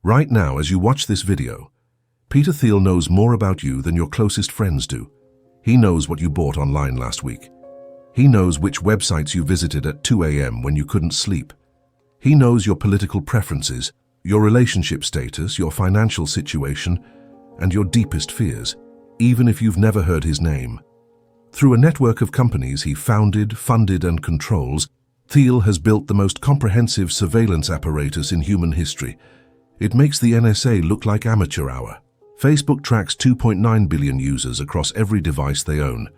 Right now, as you watch this video, Peter Thiel knows more about you than your closest friends do. He knows what you bought online last week. He knows which websites you visited at 2 a.m. when you couldn't sleep. He knows your political preferences, your relationship status, your financial situation, and your deepest fears, even if you've never heard his name. Through a network of companies he founded, funded, and controls, Thiel has built the most comprehensive surveillance apparatus in human history. It makes the NSA look like amateur hour. Facebook tracks 2.9 billion users across every device they own.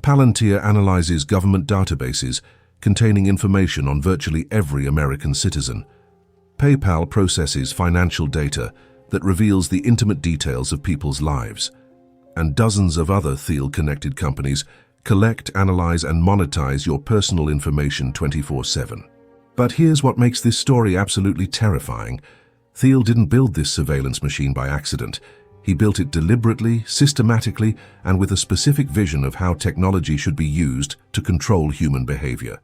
Palantir analyzes government databases containing information on virtually every American citizen. PayPal processes financial data that reveals the intimate details of people's lives. And dozens of other Thiel-connected companies collect, analyze, and monetize your personal information 24/7. But here's what makes this story absolutely terrifying. Thiel didn't build this surveillance machine by accident. He built it deliberately, systematically, and with a specific vision of how technology should be used to control human behavior.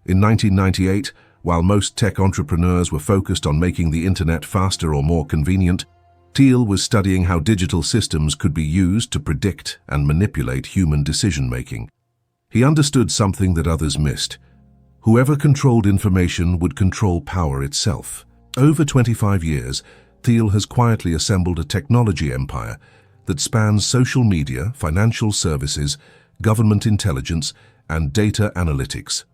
In 1998, while most tech entrepreneurs were focused on making the internet faster or more convenient, Thiel was studying how digital systems could be used to predict and manipulate human decision-making. He understood something that others missed. Whoever controlled information would control power itself. Over 25 years, Thiel has quietly assembled a technology empire that spans social media, financial services, government intelligence, and data analytics.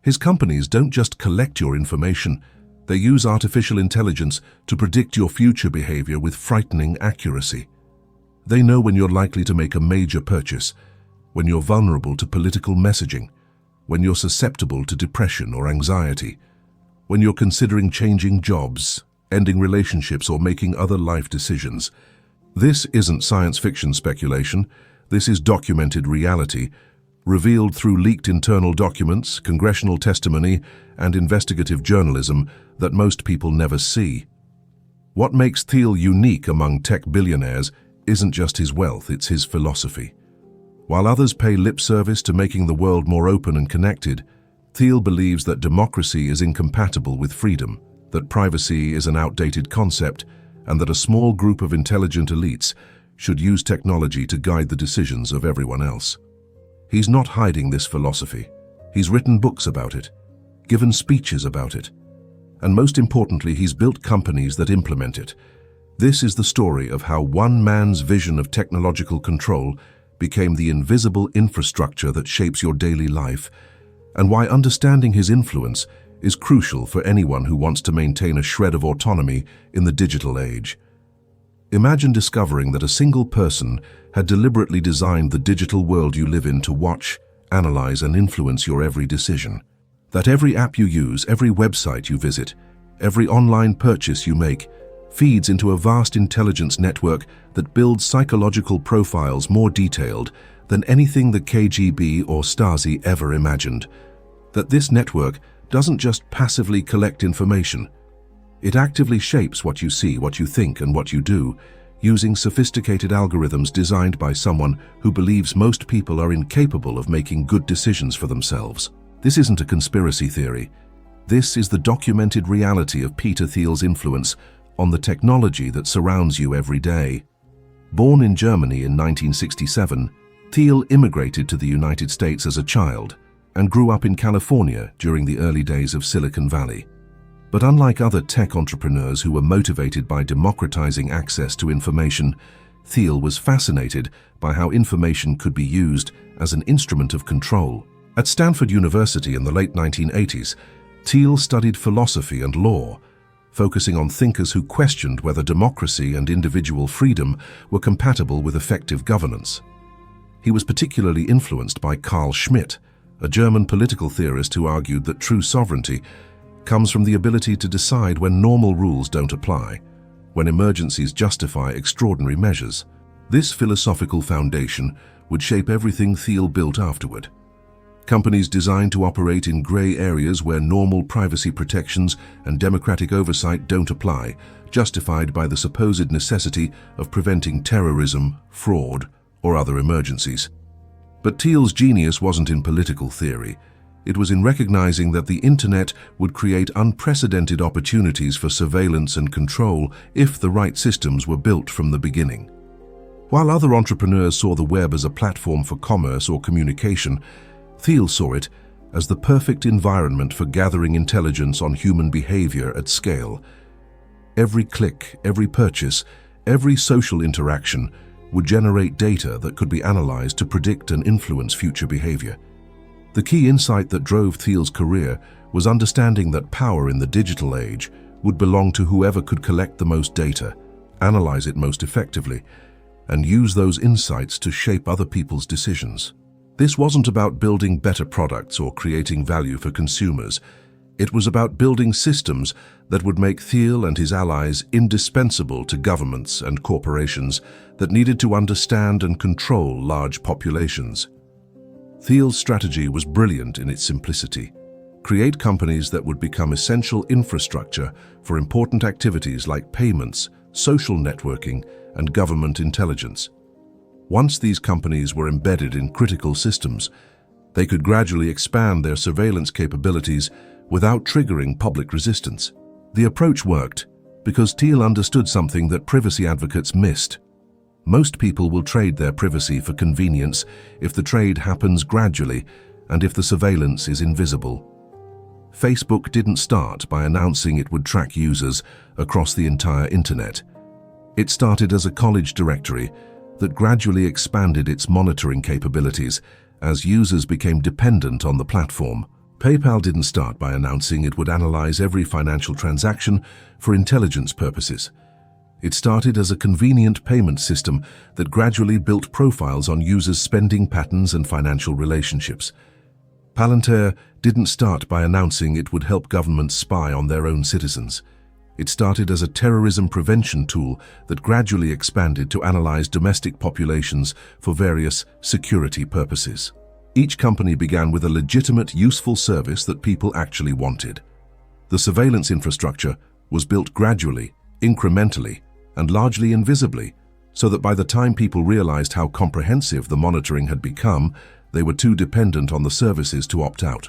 His companies don't just collect your information, they use artificial intelligence to predict your future behavior with frightening accuracy. They know when you're likely to make a major purchase, when you're vulnerable to political messaging, when you're susceptible to depression or anxiety, when you're considering changing jobs, ending relationships, or making other life decisions. This isn't science fiction speculation. This is documented reality, revealed through leaked internal documents, congressional testimony, and investigative journalism that most people never see. What makes Thiel unique among tech billionaires isn't just his wealth, it's his philosophy. While others pay lip service to making the world more open and connected, Thiel believes that democracy is incompatible with freedom, that privacy is an outdated concept, and that a small group of intelligent elites should use technology to guide the decisions of everyone else. He's not hiding this philosophy. He's written books about it, given speeches about it, and most importantly, he's built companies that implement it. This is the story of how one man's vision of technological control became the invisible infrastructure that shapes your daily life, and why understanding his influence is crucial for anyone who wants to maintain a shred of autonomy in the digital age. Imagine discovering that a single person had deliberately designed the digital world you live in to watch, analyze, and influence your every decision. That every app you use, every website you visit, every online purchase you make, feeds into a vast intelligence network that builds psychological profiles more detailed than anything the KGB or Stasi ever imagined. That this network doesn't just passively collect information. It actively shapes what you see, what you think, and what you do, using sophisticated algorithms designed by someone who believes most people are incapable of making good decisions for themselves. This isn't a conspiracy theory. This is the documented reality of Peter Thiel's influence on the technology that surrounds you every day. Born in Germany in 1967, Thiel immigrated to the United States as a child and grew up in California during the early days of Silicon Valley. But unlike other tech entrepreneurs who were motivated by democratizing access to information, Thiel was fascinated by how information could be used as an instrument of control. At Stanford University in the late 1980s, Thiel studied philosophy and law, focusing on thinkers who questioned whether democracy and individual freedom were compatible with effective governance. He was particularly influenced by Carl Schmitt, a German political theorist who argued that true sovereignty comes from the ability to decide when normal rules don't apply, when emergencies justify extraordinary measures. This philosophical foundation would shape everything Thiel built afterward. Companies designed to operate in gray areas where normal privacy protections and democratic oversight don't apply, justified by the supposed necessity of preventing terrorism, fraud, or other emergencies. But Thiel's genius wasn't in political theory. It was in recognizing that the internet would create unprecedented opportunities for surveillance and control if the right systems were built from the beginning. While other entrepreneurs saw the web as a platform for commerce or communication, Thiel saw it as the perfect environment for gathering intelligence on human behavior at scale. Every click, every purchase, every social interaction would generate data that could be analyzed to predict and influence future behavior. The key insight that drove Thiel's career was understanding that power in the digital age would belong to whoever could collect the most data, analyze it most effectively, and use those insights to shape other people's decisions. This wasn't about building better products or creating value for consumers. It was about building systems that would make Thiel and his allies indispensable to governments and corporations that needed to understand and control large populations. Thiel's strategy was brilliant in its simplicity. Create companies that would become essential infrastructure for important activities like payments, social networking, and government intelligence. Once these companies were embedded in critical systems, they could gradually expand their surveillance capabilities without triggering public resistance. The approach worked because Thiel understood something that privacy advocates missed. Most people will trade their privacy for convenience if the trade happens gradually and if the surveillance is invisible. Facebook didn't start by announcing it would track users across the entire internet. It started as a college directory that gradually expanded its monitoring capabilities as users became dependent on the platform. PayPal didn't start by announcing it would analyze every financial transaction for intelligence purposes. It started as a convenient payment system that gradually built profiles on users' spending patterns and financial relationships. Palantir didn't start by announcing it would help governments spy on their own citizens. It started as a terrorism prevention tool that gradually expanded to analyze domestic populations for various security purposes. Each company began with a legitimate, useful service that people actually wanted. The surveillance infrastructure was built gradually, incrementally, and largely invisibly, so that by the time people realized how comprehensive the monitoring had become, they were too dependent on the services to opt out.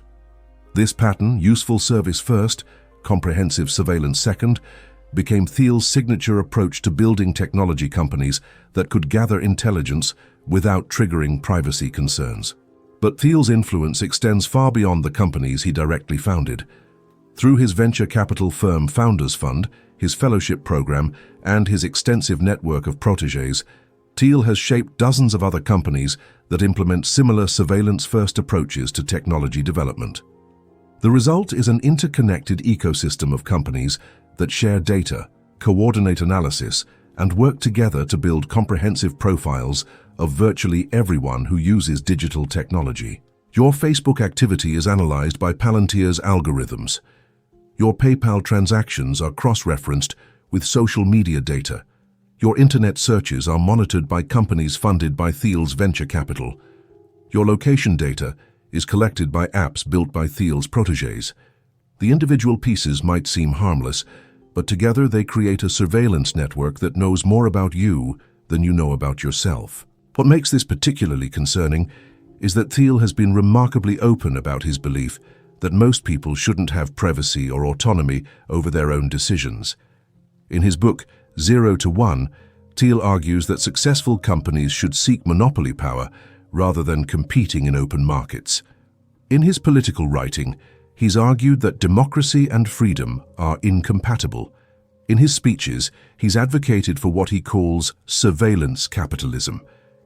This pattern, useful service first, comprehensive surveillance second, became Thiel's signature approach to building technology companies that could gather intelligence without triggering privacy concerns. But Thiel's influence extends far beyond the companies he directly founded. Through his venture capital firm Founders Fund, his fellowship program, and his extensive network of protégés, Thiel has shaped dozens of other companies that implement similar surveillance-first approaches to technology development. The result is an interconnected ecosystem of companies that share data, coordinate analysis, and work together to build comprehensive profiles of virtually everyone who uses digital technology. Your Facebook activity is analyzed by Palantir's algorithms. Your PayPal transactions are cross-referenced with social media data. Your internet searches are monitored by companies funded by Thiel's venture capital. Your location data is collected by apps built by Thiel's protégés. The individual pieces might seem harmless, but together they create a surveillance network that knows more about you than you know about yourself. What makes this particularly concerning is that Thiel has been remarkably open about his belief that most people shouldn't have privacy or autonomy over their own decisions. In his book, 0 to 1, Thiel argues that successful companies should seek monopoly power rather than competing in open markets. In his political writing, he's argued that democracy and freedom are incompatible. In his speeches, he's advocated for what he calls surveillance capitalism,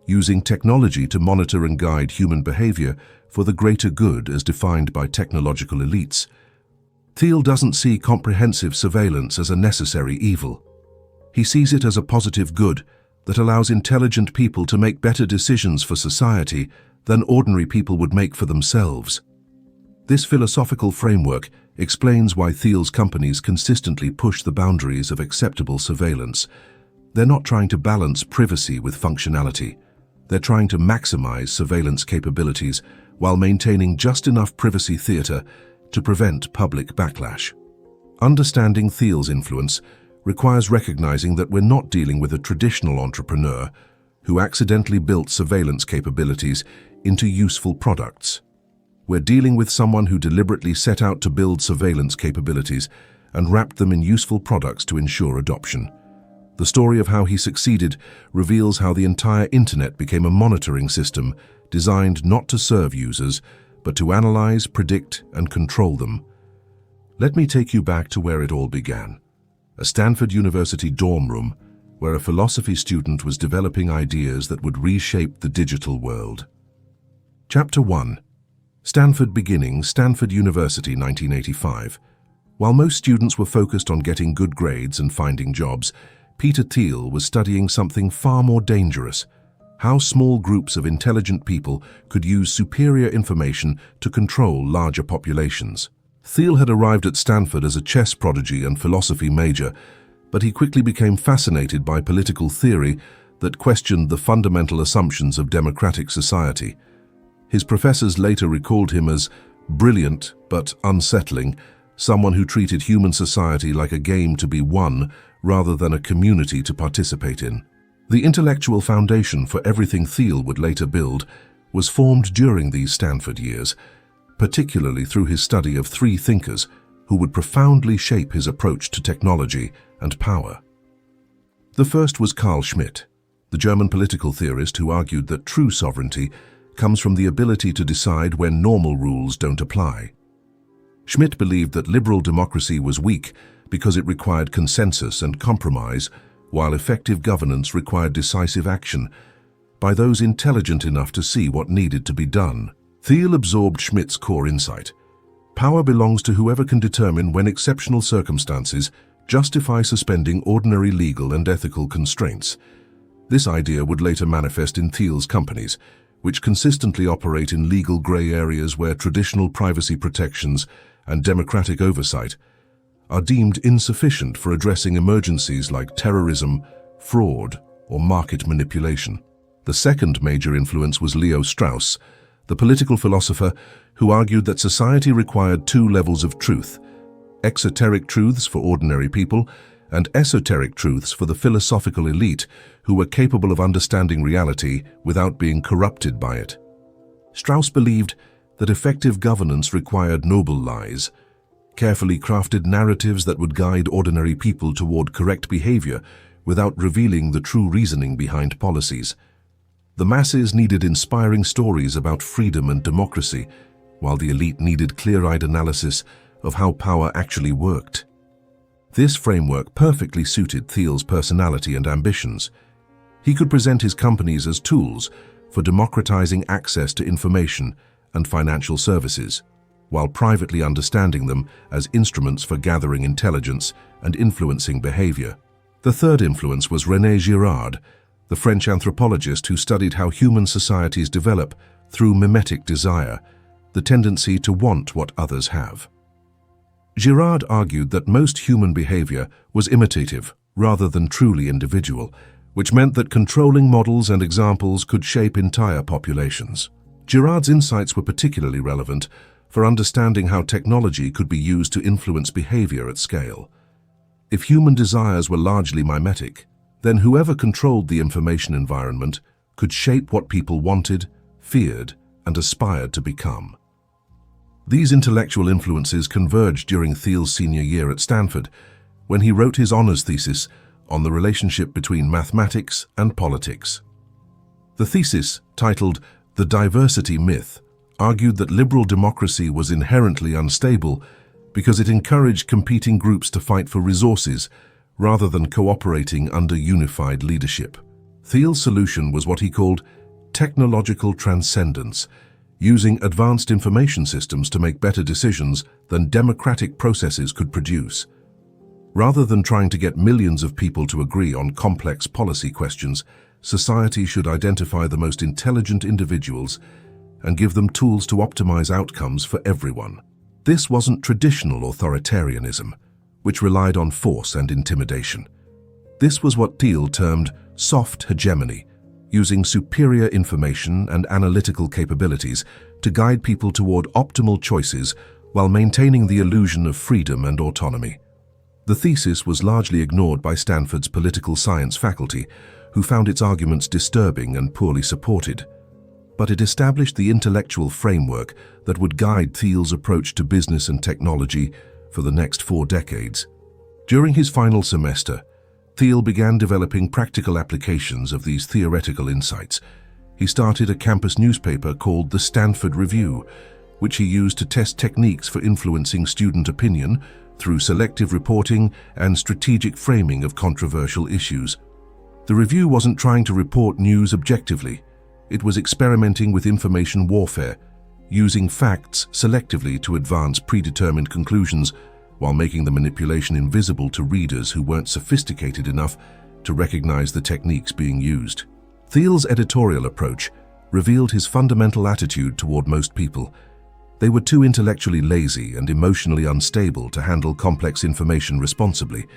using technology to monitor and guide human behavior for the greater good as defined by technological elites. Thiel doesn't see comprehensive surveillance as a necessary evil. He sees it as a positive good that allows intelligent people to make better decisions for society than ordinary people would make for themselves. This philosophical framework explains why Thiel's companies consistently push the boundaries of acceptable surveillance. They're not trying to balance privacy with functionality. They're trying to maximize surveillance capabilities while maintaining just enough privacy theater to prevent public backlash. Understanding Thiel's influence requires recognizing that we're not dealing with a traditional entrepreneur who accidentally built surveillance capabilities into useful products. We're dealing with someone who deliberately set out to build surveillance capabilities and wrapped them in useful products to ensure adoption. The story of how he succeeded reveals how the entire internet became a monitoring system designed not to serve users, but to analyze, predict, and control them. Let me take you back to where it all began. A Stanford University dorm room where a philosophy student was developing ideas that would reshape the digital world. Chapter 1. Stanford Beginnings, Stanford University, 1985. While most students were focused on getting good grades and finding jobs, Peter Thiel was studying something far more dangerous: how small groups of intelligent people could use superior information to control larger populations. Thiel had arrived at Stanford as a chess prodigy and philosophy major, but he quickly became fascinated by political theory that questioned the fundamental assumptions of democratic society. His professors later recalled him as brilliant but unsettling, someone who treated human society like a game to be won rather than a community to participate in. The intellectual foundation for everything Thiel would later build was formed during these Stanford years, particularly through his study of three thinkers who would profoundly shape his approach to technology and power. The first was Carl Schmitt, the German political theorist who argued that true sovereignty comes from the ability to decide when normal rules don't apply. Schmitt believed that liberal democracy was weak because it required consensus and compromise, while effective governance required decisive action by those intelligent enough to see what needed to be done. Thiel absorbed Schmitt's core insight. Power belongs to whoever can determine when exceptional circumstances justify suspending ordinary legal and ethical constraints. This idea would later manifest in Thiel's companies, which consistently operate in legal gray areas where traditional privacy protections and democratic oversight are deemed insufficient for addressing emergencies like terrorism, fraud, or market manipulation. The second major influence was Leo Strauss, the political philosopher who argued that society required two levels of truth: exoteric truths for ordinary people and esoteric truths for the philosophical elite who were capable of understanding reality without being corrupted by it. Strauss believed that effective governance required noble lies, carefully crafted narratives that would guide ordinary people toward correct behavior without revealing the true reasoning behind policies. The masses needed inspiring stories about freedom and democracy, while the elite needed clear-eyed analysis of how power actually worked. This framework perfectly suited Thiel's personality and ambitions. He could present his companies as tools for democratizing access to information and financial services, while privately understanding them as instruments for gathering intelligence and influencing behavior. The third influence was René Girard, the French anthropologist who studied how human societies develop through mimetic desire, the tendency to want what others have. Girard argued that most human behavior was imitative rather than truly individual, which meant that controlling models and examples could shape entire populations. Girard's insights were particularly relevant for understanding how technology could be used to influence behavior at scale. If human desires were largely mimetic, then whoever controlled the information environment could shape what people wanted, feared, and aspired to become. These intellectual influences converged during Thiel's senior year at Stanford, when he wrote his honors thesis on the relationship between mathematics and politics. The thesis, titled "The Diversity Myth," argued that liberal democracy was inherently unstable because it encouraged competing groups to fight for resources rather than cooperating under unified leadership. Thiel's solution was what he called technological transcendence, using advanced information systems to make better decisions than democratic processes could produce. Rather than trying to get millions of people to agree on complex policy questions, society should identify the most intelligent individuals and give them tools to optimize outcomes for everyone. This wasn't traditional authoritarianism, which relied on force and intimidation. This was what Thiel termed soft hegemony, using superior information and analytical capabilities to guide people toward optimal choices while maintaining the illusion of freedom and autonomy. The thesis was largely ignored by Stanford's political science faculty, who found its arguments disturbing and poorly supported. but it established the intellectual framework that would guide Thiel's approach to business and technology for the next 4 decades. During his final semester, Thiel began developing practical applications of these theoretical insights. He started a campus newspaper called the Stanford Review, which he used to test techniques for influencing student opinion through selective reporting and strategic framing of controversial issues. The review wasn't trying to report news objectively. It was experimenting with information warfare, using facts selectively to advance predetermined conclusions while making the manipulation invisible to readers who weren't sophisticated enough to recognize the techniques being used. Thiel's editorial approach revealed his fundamental attitude toward most people. They were too intellectually lazy and emotionally unstable to handle complex information responsibly,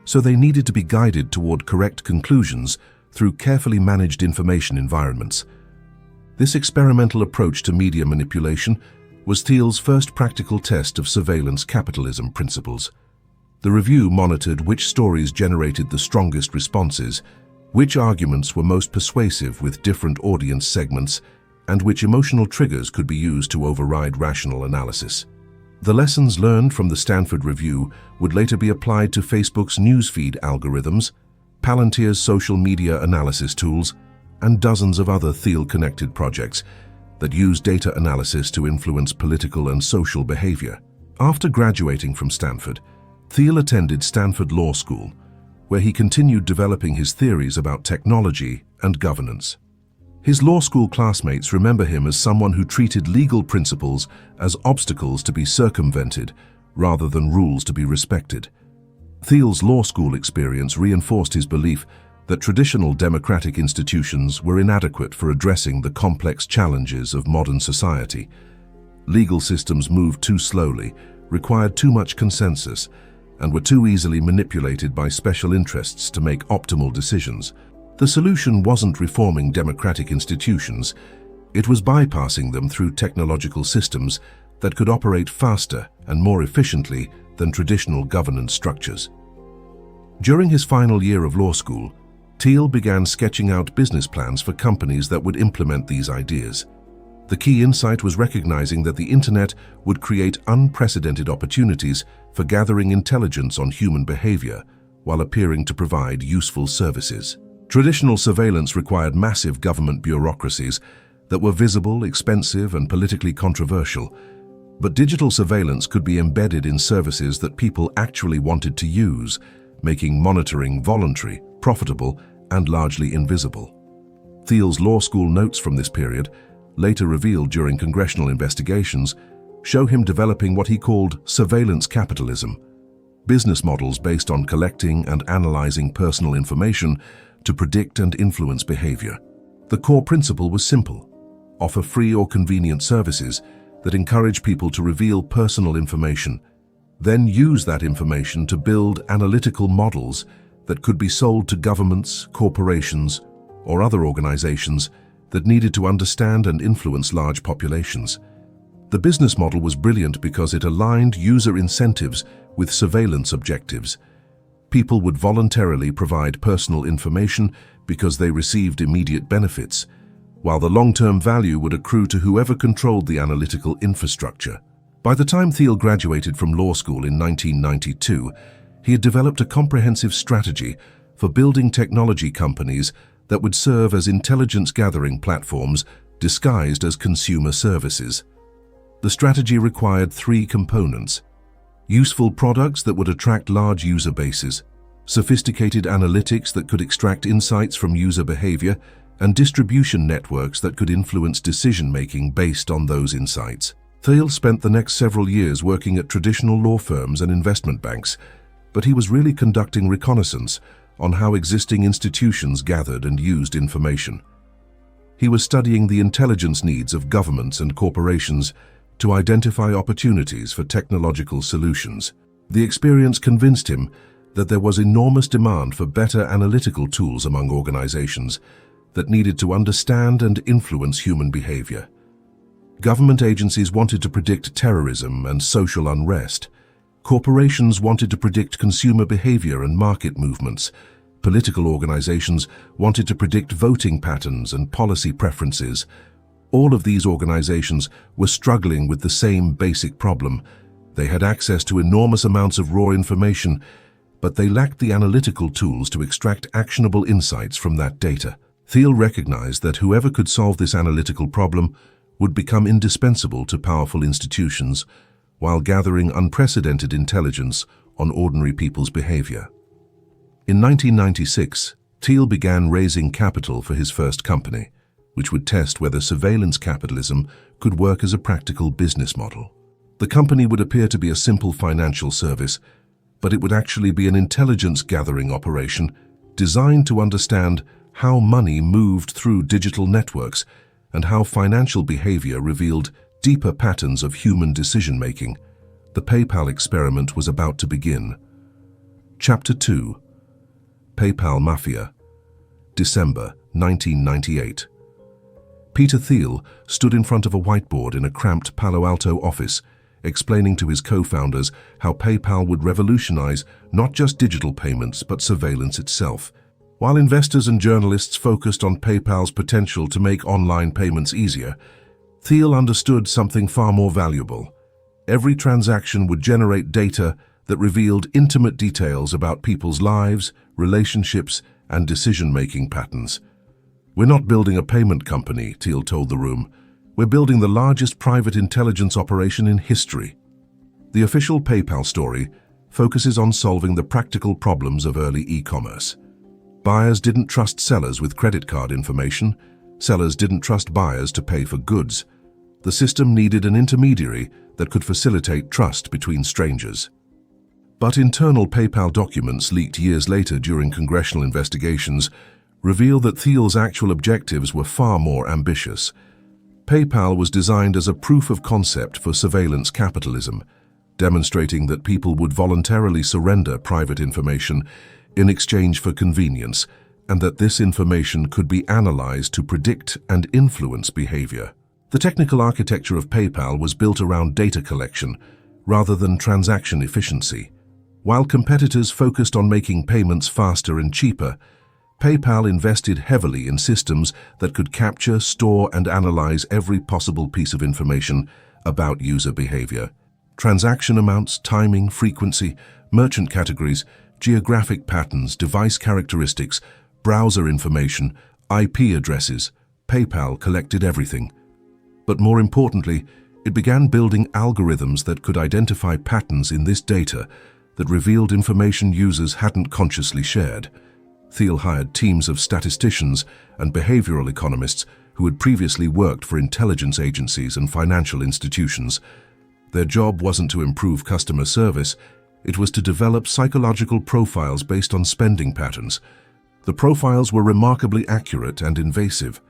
so they needed to be guided toward correct conclusions through carefully managed information environments. This experimental approach to media manipulation was Thiel's first practical test of surveillance capitalism principles. The review monitored which stories generated the strongest responses, which arguments were most persuasive with different audience segments, and which emotional triggers could be used to override rational analysis. The lessons learned from the Stanford Review would later be applied to Facebook's newsfeed algorithms, Palantir's social media analysis tools, and dozens of other Thiel-connected projects that use data analysis to influence political and social behavior. After graduating from Stanford, Thiel attended Stanford Law School, where he continued developing his theories about technology and governance. His law school classmates remember him as someone who treated legal principles as obstacles to be circumvented rather than rules to be respected. Thiel's law school experience reinforced his belief that traditional democratic institutions were inadequate for addressing the complex challenges of modern society. Legal systems moved too slowly, required too much consensus, and were too easily manipulated by special interests to make optimal decisions. The solution wasn't reforming democratic institutions, it was bypassing them through technological systems that could operate faster and more efficiently than traditional governance structures. During his final year of law school, Thiel began sketching out business plans for companies that would implement these ideas. The key insight was recognizing that the internet would create unprecedented opportunities for gathering intelligence on human behavior while appearing to provide useful services. Traditional surveillance required massive government bureaucracies that were visible, expensive, and politically controversial, but digital surveillance could be embedded in services that people actually wanted to use, making monitoring voluntary, profitable, and largely invisible. Thiel's law school notes from this period, later revealed during congressional investigations, show him developing what he called surveillance capitalism, business models based on collecting and analyzing personal information to predict and influence behavior. The core principle was simple: offer free or convenient services that encourage people to reveal personal information, then use that information to build analytical models that could be sold to governments, corporations, or other organizations that needed to understand and influence large populations. The business model was brilliant because it aligned user incentives with surveillance objectives. People would voluntarily provide personal information because they received immediate benefits, while the long-term value would accrue to whoever controlled the analytical infrastructure. By the time Thiel graduated from law school in 1992, he had developed a comprehensive strategy for building technology companies that would serve as intelligence-gathering platforms disguised as consumer services. The strategy required 3 components: useful products that would attract large user bases, sophisticated analytics that could extract insights from user behavior, and distribution networks that could influence decision-making based on those insights. Thiel spent the next several years working at traditional law firms and investment banks, but he was really conducting reconnaissance on how existing institutions gathered and used information. He was studying the intelligence needs of governments and corporations to identify opportunities for technological solutions. The experience convinced him that there was enormous demand for better analytical tools among organizations that needed to understand and influence human behavior. Government agencies wanted to predict terrorism and social unrest. Corporations wanted to predict consumer behavior and market movements. Political organizations wanted to predict voting patterns and policy preferences, All of these organizations were struggling with the same basic problem. They had access to enormous amounts of raw information, but they lacked the analytical tools to extract actionable insights from that data. Thiel recognized that whoever could solve this analytical problem would become indispensable to powerful institutions while gathering unprecedented intelligence on ordinary people's behavior. In 1996, Thiel began raising capital for his first company, which would test whether surveillance capitalism could work as a practical business model. The company would appear to be a simple financial service, but it would actually be an intelligence-gathering operation designed to understand how money moved through digital networks and how financial behavior revealed deeper patterns of human decision-making. The PayPal experiment was about to begin. Chapter 2. PayPal Mafia. December 1998. Peter Thiel stood in front of a whiteboard in a cramped Palo Alto office, explaining to his co-founders how PayPal would revolutionize not just digital payments but surveillance itself. While investors and journalists focused on PayPal's potential to make online payments easier, Thiel understood something far more valuable. Every transaction would generate data that revealed intimate details about people's lives, relationships, and decision-making patterns. "We're not building a payment company," Thiel told the room. "We're building the largest private intelligence operation in history." The official PayPal story focuses on solving the practical problems of early e-commerce. Buyers didn't trust sellers with credit card information. Sellers didn't trust buyers to pay for goods. The system needed an intermediary that could facilitate trust between strangers. But internal PayPal documents leaked years later during congressional investigations reveal that Thiel's actual objectives were far more ambitious. PayPal was designed as a proof of concept for surveillance capitalism, demonstrating that people would voluntarily surrender private information in exchange for convenience, and that this information could be analyzed to predict and influence behavior. The technical architecture of PayPal was built around data collection rather than transaction efficiency. While competitors focused on making payments faster and cheaper, PayPal invested heavily in systems that could capture, store, and analyze every possible piece of information about user behavior. Transaction amounts, timing, frequency, merchant categories, geographic patterns, device characteristics, browser information, IP addresses. PayPal collected everything. But more importantly, it began building algorithms that could identify patterns in this data that revealed information users hadn't consciously shared. Thiel hired teams of statisticians and behavioral economists who had previously worked for intelligence agencies and financial institutions. Their job wasn't to improve customer service, it was to develop psychological profiles based on spending patterns. The profiles were remarkably accurate and invasive.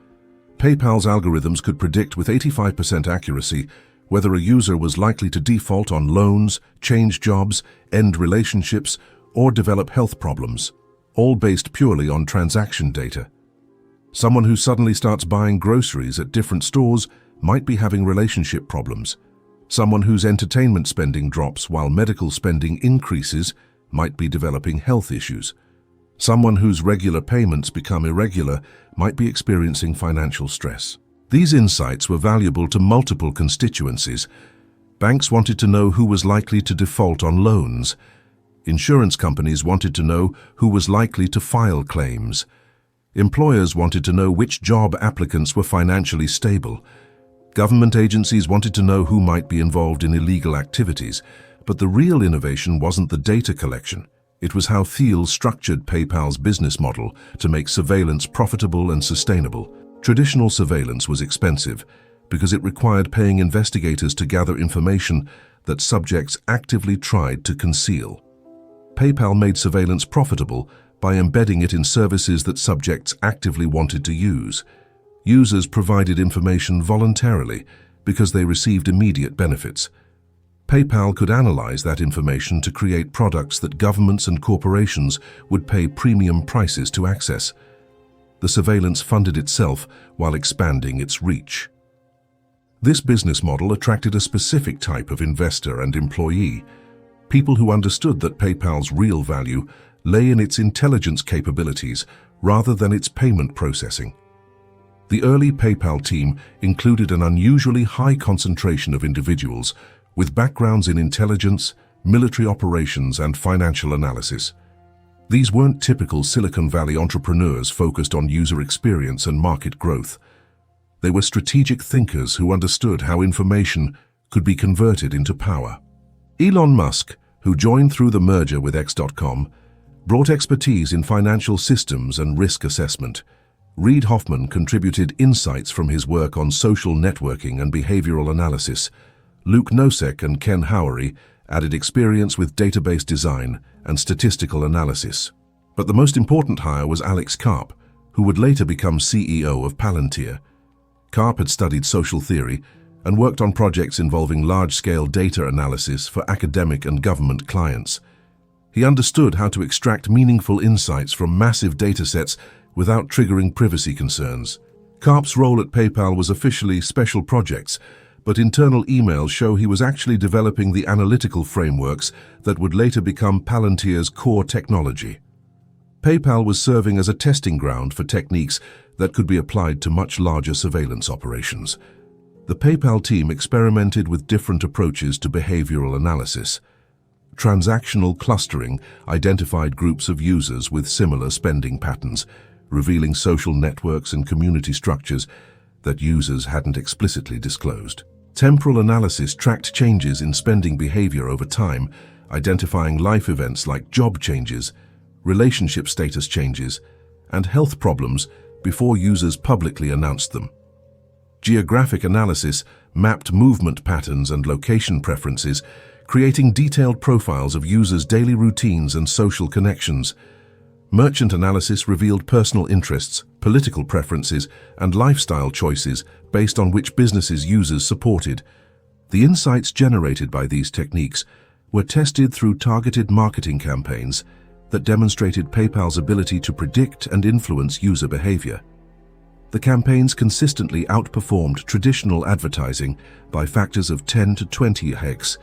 PayPal's algorithms could predict with 85% accuracy whether a user was likely to default on loans, change jobs, end relationships, or develop health problems, all based purely on transaction data. Someone who suddenly starts buying groceries at different stores might be having relationship problems. Someone whose entertainment spending drops while medical spending increases might be developing health issues. Someone whose regular payments become irregular might be experiencing financial stress. These insights were valuable to multiple constituencies. Banks wanted to know who was likely to default on loans. Insurance companies wanted to know who was likely to file claims. Employers wanted to know which job applicants were financially stable. Government agencies wanted to know who might be involved in illegal activities. But the real innovation wasn't the data collection. It was how Thiel structured PayPal's business model to make surveillance profitable and sustainable. Traditional surveillance was expensive because it required paying investigators to gather information that subjects actively tried to conceal. PayPal made surveillance profitable by embedding it in services that subjects actively wanted to use. Users provided information voluntarily because they received immediate benefits. PayPal could analyze that information to create products that governments and corporations would pay premium prices to access. The surveillance funded itself while expanding its reach. This business model attracted a specific type of investor and employee, people who understood that PayPal's real value lay in its intelligence capabilities rather than its payment processing. The early PayPal team included an unusually high concentration of individuals with backgrounds in intelligence, military operations, and financial analysis. These weren't typical Silicon Valley entrepreneurs focused on user experience and market growth. They were strategic thinkers who understood how information could be converted into power. Elon Musk, who joined through the merger with X.com, brought expertise in financial systems and risk assessment. Reid Hoffman contributed insights from his work on social networking and behavioral analysis. Luke Nosek and Ken Howery added experience with database design and statistical analysis. But the most important hire was Alex Karp, who would later become CEO of Palantir. Karp had studied social theory and worked on projects involving large-scale data analysis for academic and government clients. He understood how to extract meaningful insights from massive datasets without triggering privacy concerns. Karp's role at PayPal was officially special projects, but internal emails show he was actually developing the analytical frameworks that would later become Palantir's core technology. PayPal was serving as a testing ground for techniques that could be applied to much larger surveillance operations. The PayPal team experimented with different approaches to behavioral analysis. Transactional clustering identified groups of users with similar spending patterns, revealing social networks and community structures that users hadn't explicitly disclosed. Temporal analysis tracked changes in spending behavior over time, identifying life events like job changes, relationship status changes, and health problems before users publicly announced them. Geographic analysis mapped movement patterns and location preferences, creating detailed profiles of users' daily routines and social connections. Merchant analysis revealed personal interests, political preferences, and lifestyle choices based on which businesses users supported. The insights generated by these techniques were tested through targeted marketing campaigns that demonstrated PayPal's ability to predict and influence user behavior. The campaigns consistently outperformed traditional advertising by factors of 10 to 20x,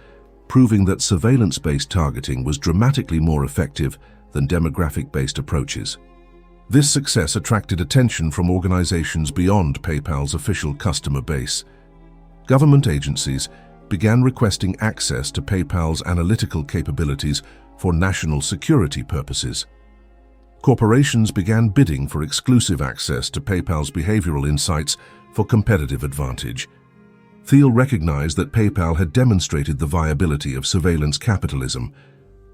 proving that surveillance-based targeting was dramatically more effective than demographic-based approaches. This success attracted attention from organizations beyond PayPal's official customer base. Government agencies began requesting access to PayPal's analytical capabilities for national security purposes. Corporations began bidding for exclusive access to PayPal's behavioral insights for competitive advantage. Thiel recognized that PayPal had demonstrated the viability of surveillance capitalism,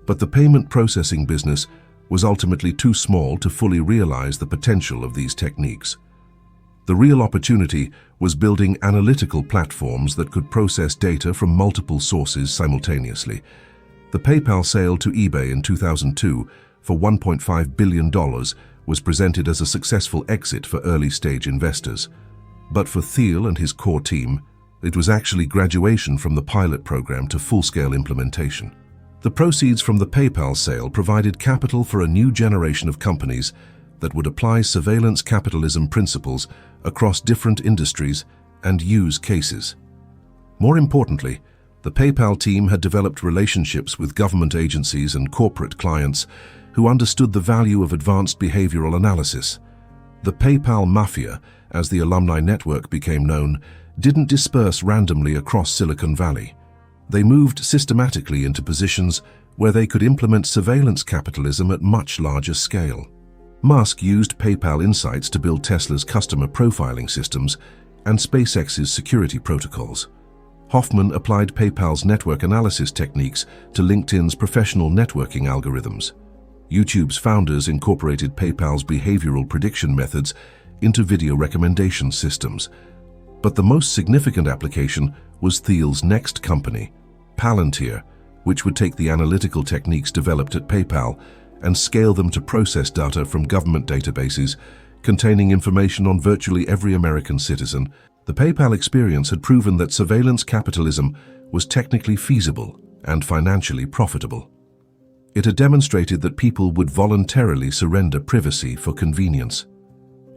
but the payment processing business was ultimately too small to fully realize the potential of these techniques. The real opportunity was building analytical platforms that could process data from multiple sources simultaneously. The PayPal sale to eBay in 2002 for $1.5 billion was presented as a successful exit for early-stage investors. But for Thiel and his core team, it was actually graduation from the pilot program to full-scale implementation. The proceeds from the PayPal sale provided capital for a new generation of companies that would apply surveillance capitalism principles across different industries and use cases. More importantly, the PayPal team had developed relationships with government agencies and corporate clients who understood the value of advanced behavioral analysis. The PayPal Mafia, as the alumni network became known, didn't disperse randomly across Silicon Valley. They moved systematically into positions where they could implement surveillance capitalism at much larger scale. Musk used PayPal insights to build Tesla's customer profiling systems and SpaceX's security protocols. Hoffman applied PayPal's network analysis techniques to LinkedIn's professional networking algorithms. YouTube's founders incorporated PayPal's behavioral prediction methods into video recommendation systems. But the most significant application was Thiel's next company, Palantir, which would take the analytical techniques developed at PayPal and scale them to process data from government databases containing information on virtually every American citizen. The PayPal experience had proven that surveillance capitalism was technically feasible and financially profitable. It had demonstrated that people would voluntarily surrender privacy for convenience.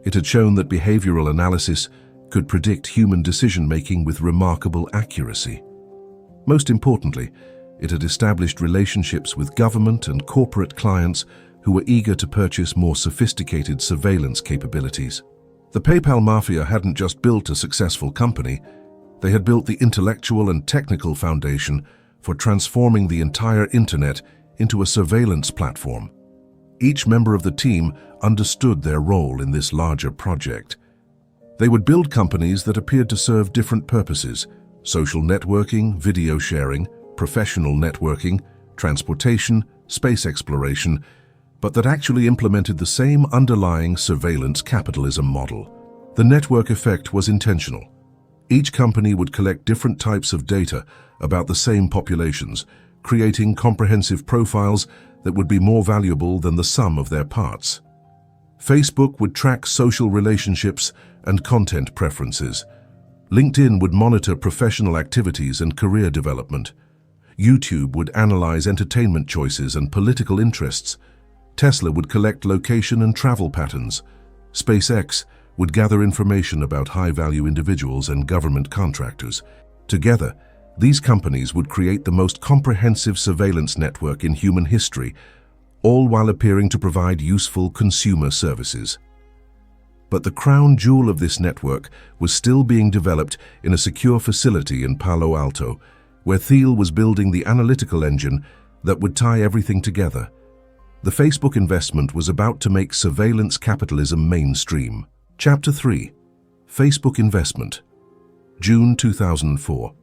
It had shown that behavioral analysis could predict human decision-making with remarkable accuracy. Most importantly, it had established relationships with government and corporate clients who were eager to purchase more sophisticated surveillance capabilities. The PayPal mafia hadn't just built a successful company, they had built the intellectual and technical foundation for transforming the entire internet into a surveillance platform. Each member of the team understood their role in this larger project. They would build companies that appeared to serve different purposes: social networking, video sharing, professional networking, transportation, space exploration, but that actually implemented the same underlying surveillance capitalism model. The network effect was intentional. Each company would collect different types of data about the same populations, creating comprehensive profiles that would be more valuable than the sum of their parts. Facebook would track social relationships and content preferences. LinkedIn would monitor professional activities and career development. YouTube would analyze entertainment choices and political interests. Tesla would collect location and travel patterns. SpaceX would gather information about high-value individuals and government contractors. Together, these companies would create the most comprehensive surveillance network in human history, all while appearing to provide useful consumer services. But the crown jewel of this network was still being developed in a secure facility in Palo Alto, where Thiel was building the analytical engine that would tie everything together. The Facebook investment was about to make surveillance capitalism mainstream. Chapter 3. Facebook Investment. June 2004.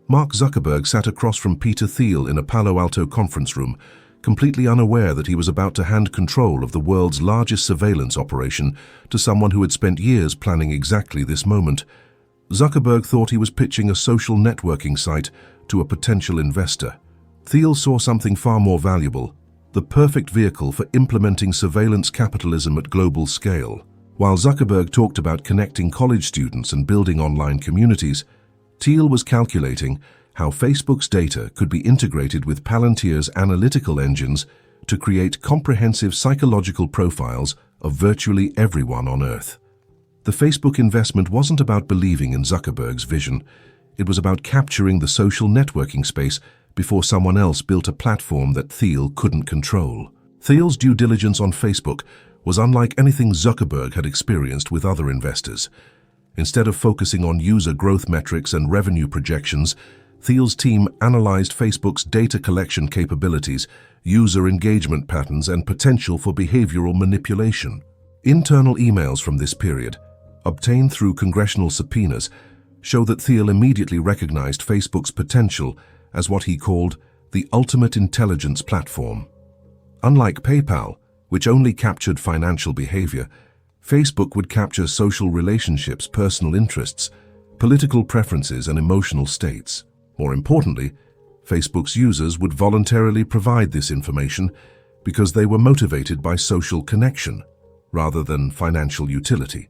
Mark Zuckerberg sat across from Peter Thiel in a Palo Alto conference room, completely unaware that he was about to hand control of the world's largest surveillance operation to someone who had spent years planning exactly this moment. Zuckerberg thought he was pitching a social networking site to a potential investor. Thiel saw something far more valuable: the perfect vehicle for implementing surveillance capitalism at global scale. While Zuckerberg talked about connecting college students and building online communities, Thiel was calculating how Facebook's data could be integrated with Palantir's analytical engines to create comprehensive psychological profiles of virtually everyone on Earth. The Facebook investment wasn't about believing in Zuckerberg's vision. It was about capturing the social networking space before someone else built a platform that Thiel couldn't control. Thiel's due diligence on Facebook was unlike anything Zuckerberg had experienced with other investors. Instead of focusing on user growth metrics and revenue projections, Thiel's team analyzed Facebook's data collection capabilities, user engagement patterns, and potential for behavioral manipulation. Internal emails from this period, obtained through congressional subpoenas, show that Thiel immediately recognized Facebook's potential as what he called the ultimate intelligence platform. Unlike PayPal, which only captured financial behavior, Facebook would capture social relationships, personal interests, political preferences, and emotional states. More importantly, Facebook's users would voluntarily provide this information because they were motivated by social connection rather than financial utility.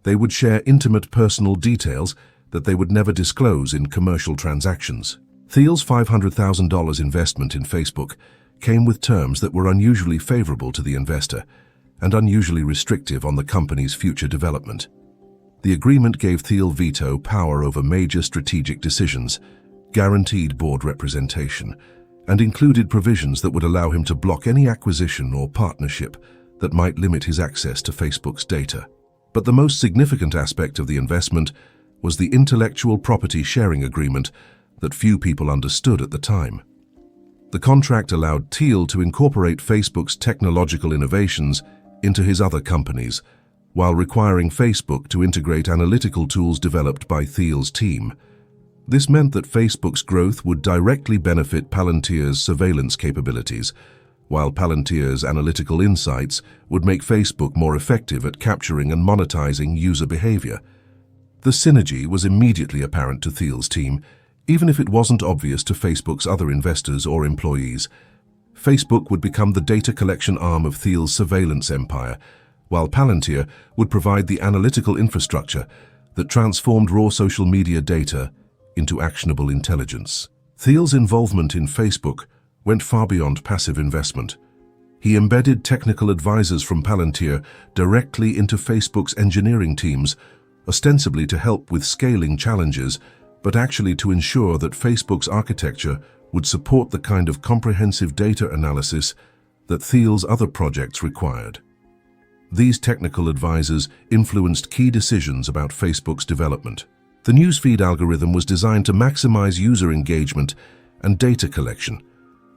They would share intimate personal details that they would never disclose in commercial transactions. Thiel's $500,000 investment in Facebook came with terms that were unusually favorable to the investor and unusually restrictive on the company's future development. The agreement gave Thiel veto power over major strategic decisions, guaranteed board representation, and included provisions that would allow him to block any acquisition or partnership that might limit his access to Facebook's data. But the most significant aspect of the investment was the intellectual property sharing agreement that few people understood at the time. The contract allowed Thiel to incorporate Facebook's technological innovations into his other companies, while requiring Facebook to integrate analytical tools developed by Thiel's team. This meant that Facebook's growth would directly benefit Palantir's surveillance capabilities, while Palantir's analytical insights would make Facebook more effective at capturing and monetizing user behavior. The synergy was immediately apparent to Thiel's team, even if it wasn't obvious to Facebook's other investors or employees. Facebook would become the data collection arm of Thiel's surveillance empire, while Palantir would provide the analytical infrastructure that transformed raw social media data into actionable intelligence. Thiel's involvement in Facebook went far beyond passive investment. He embedded technical advisors from Palantir directly into Facebook's engineering teams, ostensibly to help with scaling challenges, but actually to ensure that Facebook's architecture would support the kind of comprehensive data analysis that Thiel's other projects required. These technical advisors influenced key decisions about Facebook's development. The newsfeed algorithm was designed to maximize user engagement and data collection,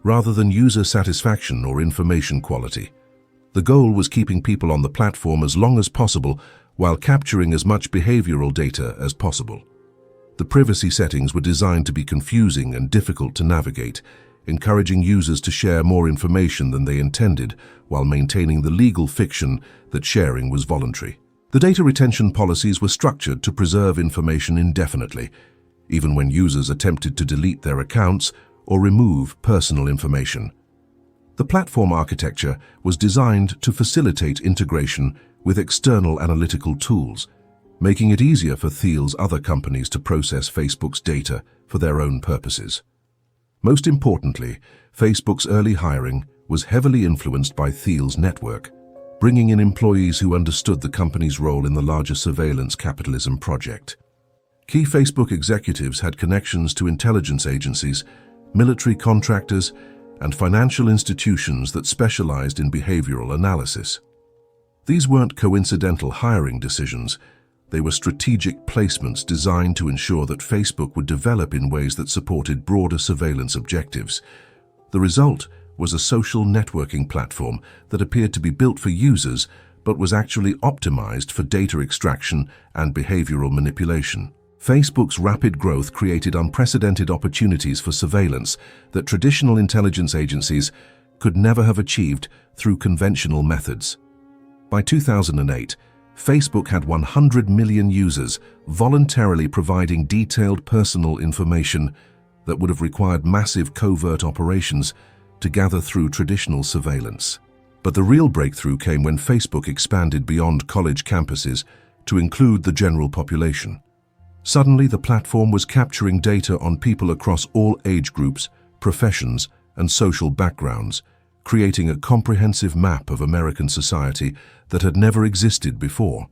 rather than user satisfaction or information quality. The goal was keeping people on the platform as long as possible while capturing as much behavioral data as possible. The privacy settings were designed to be confusing and difficult to navigate, encouraging users to share more information than they intended while maintaining the legal fiction that sharing was voluntary. The data retention policies were structured to preserve information indefinitely, even when users attempted to delete their accounts or remove personal information. The platform architecture was designed to facilitate integration with external analytical tools, making it easier for Thiel's other companies to process Facebook's data for their own purposes. Most importantly, Facebook's early hiring was heavily influenced by Thiel's network, bringing in employees who understood the company's role in the larger surveillance capitalism project. Key Facebook executives had connections to intelligence agencies, military contractors, and financial institutions that specialized in behavioral analysis. These weren't coincidental hiring decisions. They were strategic placements designed to ensure that Facebook would develop in ways that supported broader surveillance objectives. The result was a social networking platform that appeared to be built for users but was actually optimized for data extraction and behavioral manipulation. Facebook's rapid growth created unprecedented opportunities for surveillance that traditional intelligence agencies could never have achieved through conventional methods. By 2008, Facebook had 100 million users voluntarily providing detailed personal information that would have required massive covert operations to gather through traditional surveillance. But the real breakthrough came when Facebook expanded beyond college campuses to include the general population. Suddenly, the platform was capturing data on people across all age groups, professions, and social backgrounds, creating a comprehensive map of American society that had never existed before.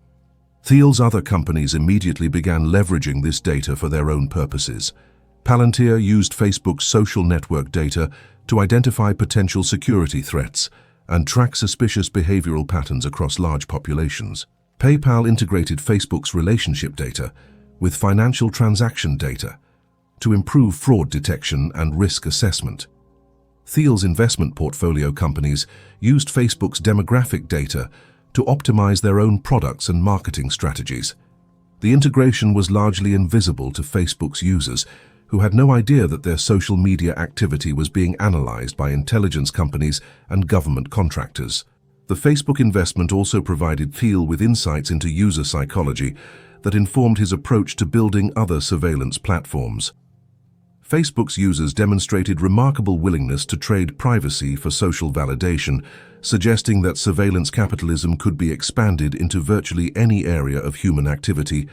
Thiel's other companies immediately began leveraging this data for their own purposes. Palantir used Facebook's social network data to identify potential security threats and track suspicious behavioral patterns across large populations. PayPal integrated Facebook's relationship data with financial transaction data to improve fraud detection and risk assessment. Thiel's investment portfolio companies used Facebook's demographic data to optimize their own products and marketing strategies. The integration was largely invisible to Facebook's users, who had no idea that their social media activity was being analyzed by intelligence companies and government contractors. The Facebook investment also provided Thiel with insights into user psychology that informed his approach to building other surveillance platforms. Facebook's users demonstrated remarkable willingness to trade privacy for social validation, suggesting that surveillance capitalism could be expanded into virtually any area of human activity,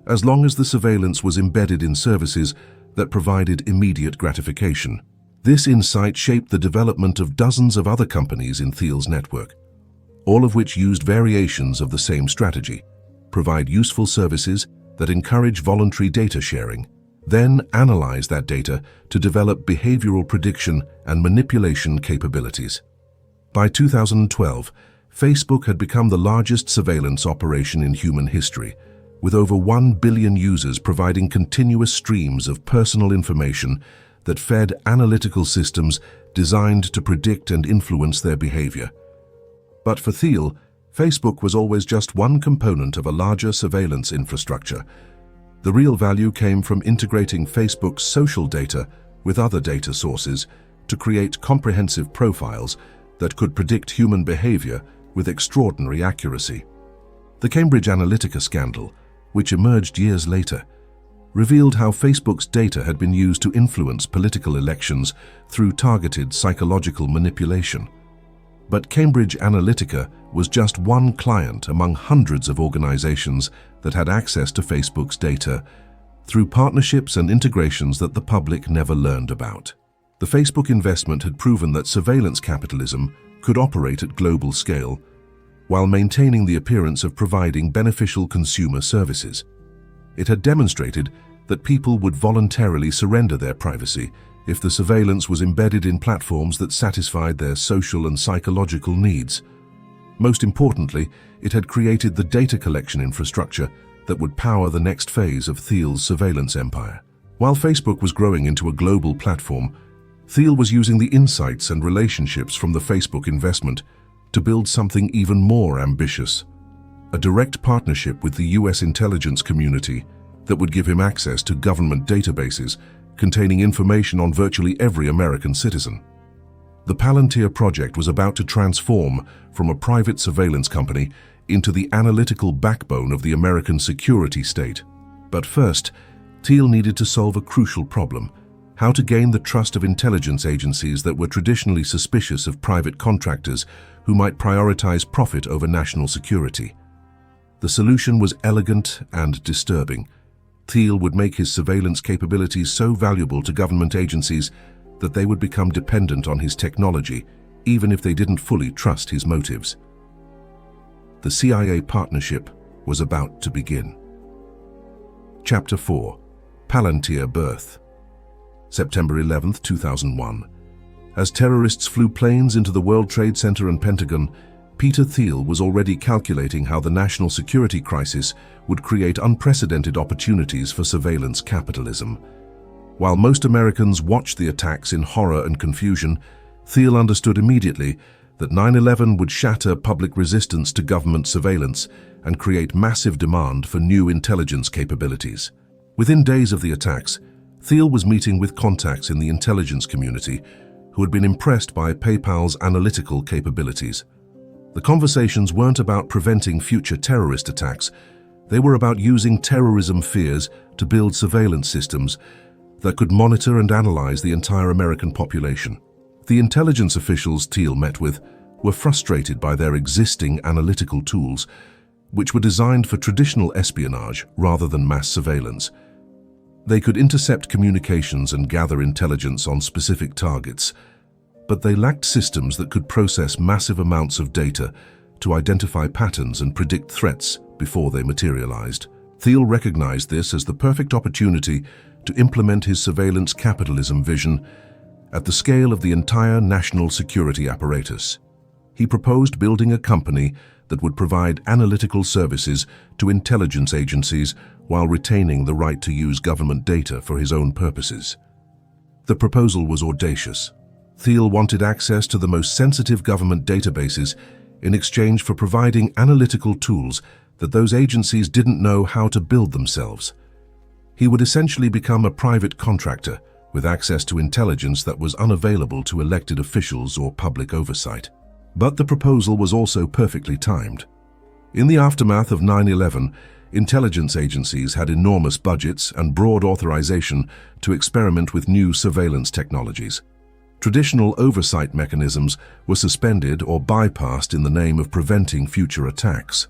as long as the surveillance was embedded in services that provided immediate gratification. This insight shaped the development of dozens of other companies in Thiel's network, all of which used variations of the same strategy: provide useful services that encourage voluntary data sharing, then analyze that data to develop behavioral prediction and manipulation capabilities. By 2012, Facebook had become the largest surveillance operation in human history, with over 1 billion users providing continuous streams of personal information that fed analytical systems designed to predict and influence their behavior. But for Thiel, Facebook was always just one component of a larger surveillance infrastructure. The real value came from integrating Facebook's social data with other data sources to create comprehensive profiles that could predict human behavior with extraordinary accuracy. The Cambridge Analytica scandal, which emerged years later, revealed how Facebook's data had been used to influence political elections through targeted psychological manipulation. But Cambridge Analytica was just one client among hundreds of organizations that had access to Facebook's data through partnerships and integrations that the public never learned about. The Facebook investment had proven that surveillance capitalism could operate at global scale while maintaining the appearance of providing beneficial consumer services. It had demonstrated that people would voluntarily surrender their privacy if the surveillance was embedded in platforms that satisfied their social and psychological needs. Most importantly, it had created the data collection infrastructure that would power the next phase of Thiel's surveillance empire. While Facebook was growing into a global platform, Thiel was using the insights and relationships from the Facebook investment to build something even more ambitious: a direct partnership with the US intelligence community that would give him access to government databases containing information on virtually every American citizen. The Palantir project was about to transform from a private surveillance company into the analytical backbone of the American security state. But first, Thiel needed to solve a crucial problem: how to gain the trust of intelligence agencies that were traditionally suspicious of private contractors who might prioritize profit over national security. The solution was elegant and disturbing. Thiel would make his surveillance capabilities so valuable to government agencies that they would become dependent on his technology, even if they didn't fully trust his motives. The CIA partnership was about to begin. Chapter 4: Palantir Birth. September 11, 2001. As terrorists flew planes into the World Trade Center and Pentagon, Peter Thiel was already calculating how the national security crisis would create unprecedented opportunities for surveillance capitalism. While most Americans watched the attacks in horror and confusion, Thiel understood immediately that 9/11 would shatter public resistance to government surveillance and create massive demand for new intelligence capabilities. Within days of the attacks, Thiel was meeting with contacts in the intelligence community who had been impressed by PayPal's analytical capabilities. The conversations weren't about preventing future terrorist attacks. They were about using terrorism fears to build surveillance systems that could monitor and analyze the entire American population. The intelligence officials Thiel met with were frustrated by their existing analytical tools, which were designed for traditional espionage rather than mass surveillance. They could intercept communications and gather intelligence on specific targets, but they lacked systems that could process massive amounts of data to identify patterns and predict threats before they materialized. Thiel recognized this as the perfect opportunity to implement his surveillance capitalism vision at the scale of the entire national security apparatus. He proposed building a company that would provide analytical services to intelligence agencies while retaining the right to use government data for his own purposes. The proposal was audacious. Thiel wanted access to the most sensitive government databases in exchange for providing analytical tools that those agencies didn't know how to build themselves. He would essentially become a private contractor with access to intelligence that was unavailable to elected officials or public oversight. But the proposal was also perfectly timed. In the aftermath of 9/11, intelligence agencies had enormous budgets and broad authorization to experiment with new surveillance technologies. Traditional oversight mechanisms were suspended or bypassed in the name of preventing future attacks.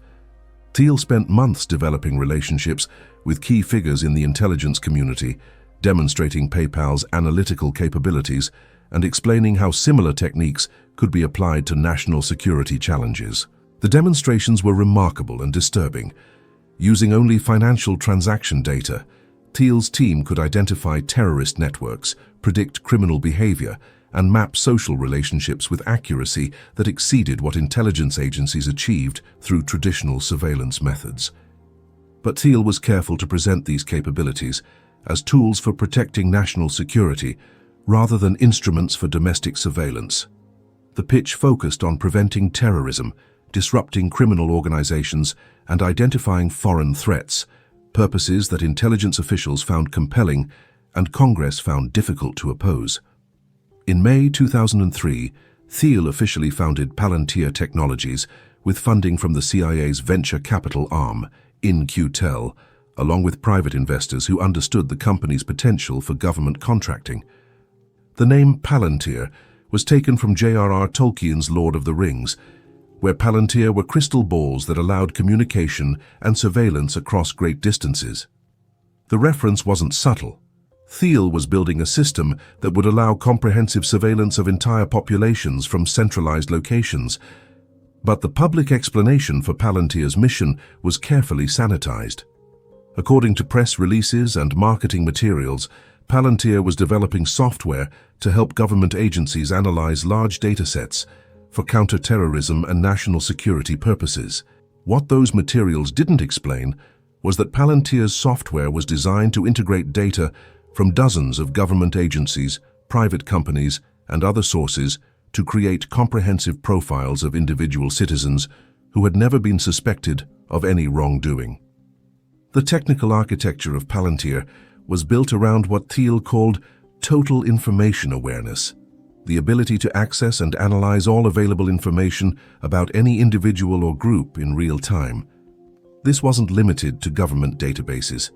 Thiel spent months developing relationships with key figures in the intelligence community, demonstrating PayPal's analytical capabilities and explaining how similar techniques could be applied to national security challenges. The demonstrations were remarkable and disturbing. Using only financial transaction data, Thiel's team could identify terrorist networks, predict criminal behavior, and map social relationships with accuracy that exceeded what intelligence agencies achieved through traditional surveillance methods. But Thiel was careful to present these capabilities as tools for protecting national security rather than instruments for domestic surveillance. The pitch focused on preventing terrorism, disrupting criminal organizations, and identifying foreign threats, purposes that intelligence officials found compelling and Congress found difficult to oppose. In May 2003, Thiel officially founded Palantir Technologies with funding from the CIA's venture capital arm, In-Q-Tel, along with private investors who understood the company's potential for government contracting. The name Palantir was taken from J.R.R. Tolkien's Lord of the Rings, where Palantir were crystal balls that allowed communication and surveillance across great distances. The reference wasn't subtle. Thiel was building a system that would allow comprehensive surveillance of entire populations from centralized locations. But the public explanation for Palantir's mission was carefully sanitized. According to press releases and marketing materials, Palantir was developing software to help government agencies analyze large datasets, for counter-terrorism and national security purposes. What those materials didn't explain was that Palantir's software was designed to integrate data from dozens of government agencies, private companies, and other sources to create comprehensive profiles of individual citizens who had never been suspected of any wrongdoing. The technical architecture of Palantir was built around what Thiel called total information awareness, the ability to access and analyze all available information about any individual or group in real time. This wasn't limited to government databases.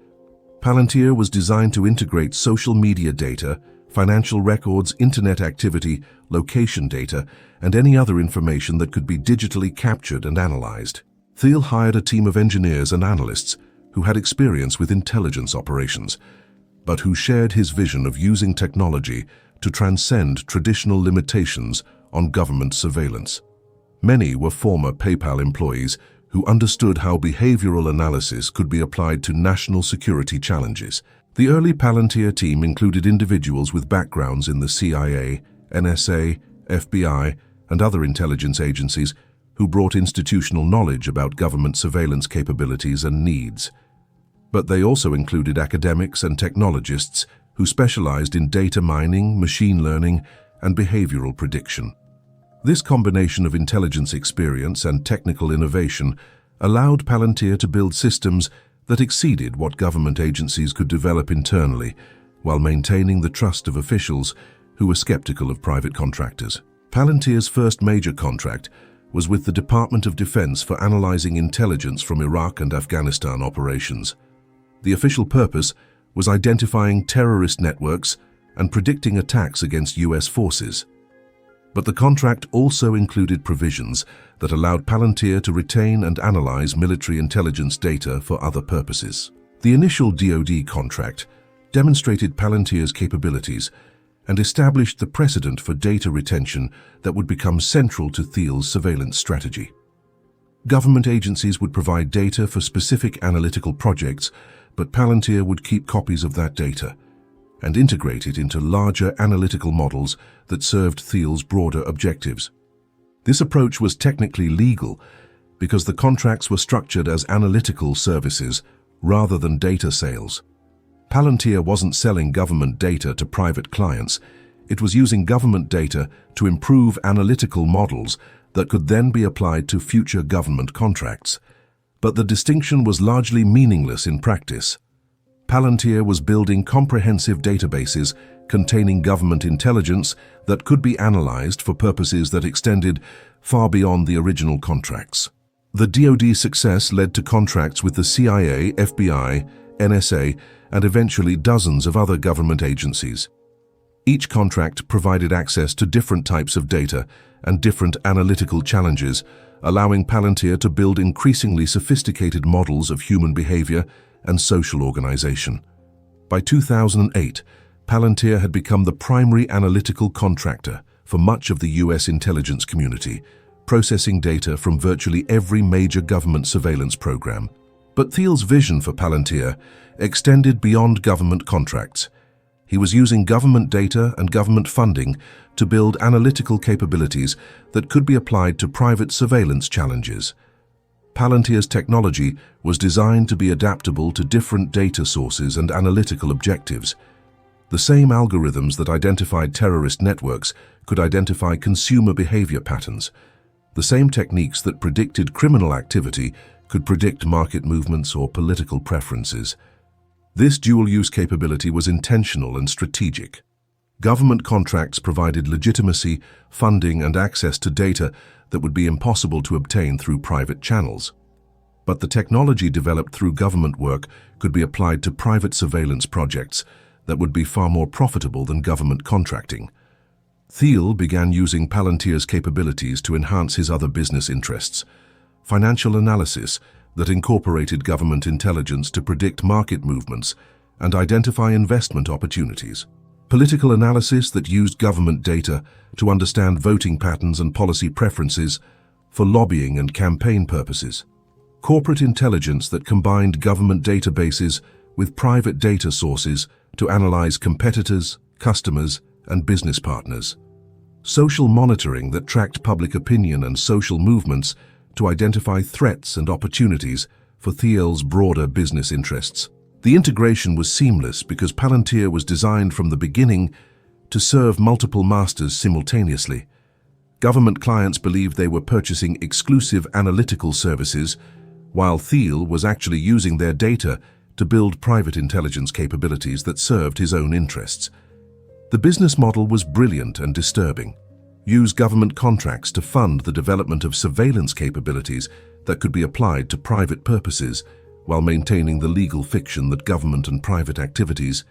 Palantir was designed to integrate social media data, financial records, internet activity, location data, and any other information that could be digitally captured and analyzed. Thiel hired a team of engineers and analysts who had experience with intelligence operations, but who shared his vision of using technology to transcend traditional limitations on government surveillance. Many were former PayPal employees who understood how behavioral analysis could be applied to national security challenges. The early Palantir team included individuals with backgrounds in the CIA, NSA, FBI, and other intelligence agencies who brought institutional knowledge about government surveillance capabilities and needs. But they also included academics and technologists who specialized in data mining, machine learning, and behavioral prediction. This combination of intelligence experience and technical innovation allowed Palantir to build systems that exceeded what government agencies could develop internally, while maintaining the trust of officials who were skeptical of private contractors. Palantir's first major contract was with the Department of Defense for analyzing intelligence from Iraq and Afghanistan operations. The official purpose was identifying terrorist networks and predicting attacks against U.S. forces. But the contract also included provisions that allowed Palantir to retain and analyze military intelligence data for other purposes. The initial DoD contract demonstrated Palantir's capabilities and established the precedent for data retention that would become central to Thiel's surveillance strategy. Government agencies would provide data for specific analytical projects, but Palantir would keep copies of that data and integrate it into larger analytical models that served Thiel's broader objectives. This approach was technically legal because the contracts were structured as analytical services rather than data sales. Palantir wasn't selling government data to private clients. It was using government data to improve analytical models that could then be applied to future government contracts. But the distinction was largely meaningless in practice. Palantir was building comprehensive databases containing government intelligence that could be analyzed for purposes that extended far beyond the original contracts. The DoD success led to contracts with the CIA, FBI, NSA, and eventually dozens of other government agencies. Each contract provided access to different types of data and different analytical challenges, allowing Palantir to build increasingly sophisticated models of human behavior and social organization. By 2008, Palantir had become the primary analytical contractor for much of the U.S. intelligence community, processing data from virtually every major government surveillance program. But Thiel's vision for Palantir extended beyond government contracts. He was using government data and government funding to build analytical capabilities that could be applied to private surveillance challenges. Palantir's technology was designed to be adaptable to different data sources and analytical objectives. The same algorithms that identified terrorist networks could identify consumer behavior patterns. The same techniques that predicted criminal activity could predict market movements or political preferences. This dual-use capability was intentional and strategic. Government contracts provided legitimacy, funding, and access to data that would be impossible to obtain through private channels. But the technology developed through government work could be applied to private surveillance projects that would be far more profitable than government contracting. Thiel began using Palantir's capabilities to enhance his other business interests: financial analysis that incorporated government intelligence to predict market movements and identify investment opportunities; political analysis that used government data to understand voting patterns and policy preferences for lobbying and campaign purposes; corporate intelligence that combined government databases with private data sources to analyze competitors, customers, and business partners; social monitoring that tracked public opinion and social movements to identify threats and opportunities for Thiel's broader business interests. The integration was seamless because Palantir was designed from the beginning to serve multiple masters simultaneously. Government clients believed they were purchasing exclusive analytical services, while Thiel was actually using their data to build private intelligence capabilities that served his own interests. The business model was brilliant and disturbing. Use government contracts to fund the development of surveillance capabilities that could be applied to private purposes while maintaining the legal fiction that government and private activities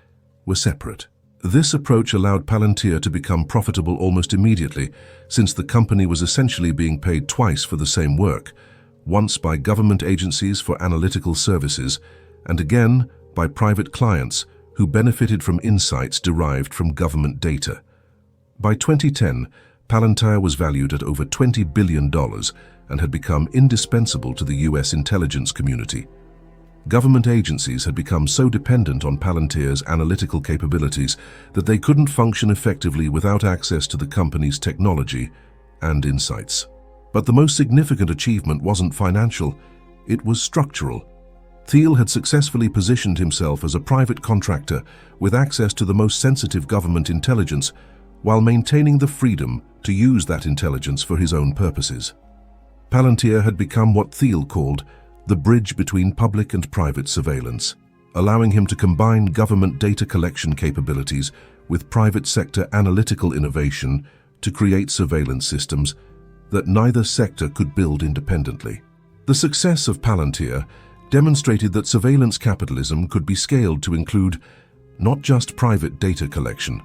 were separate. This approach allowed Palantir to become profitable almost immediately, since the company was essentially being paid twice for the same work, once by government agencies for analytical services, and again by private clients who benefited from insights derived from government data. By 2010, Palantir was valued at over $20 billion and had become indispensable to the US intelligence community. Government agencies had become so dependent on Palantir's analytical capabilities that they couldn't function effectively without access to the company's technology and insights. But the most significant achievement wasn't financial, it was structural. Thiel had successfully positioned himself as a private contractor with access to the most sensitive government intelligence while maintaining the freedom to use that intelligence for his own purposes. Palantir had become what Thiel called the bridge between public and private surveillance, allowing him to combine government data collection capabilities with private sector analytical innovation to create surveillance systems that neither sector could build independently. The success of Palantir demonstrated that surveillance capitalism could be scaled to include not just private data collection,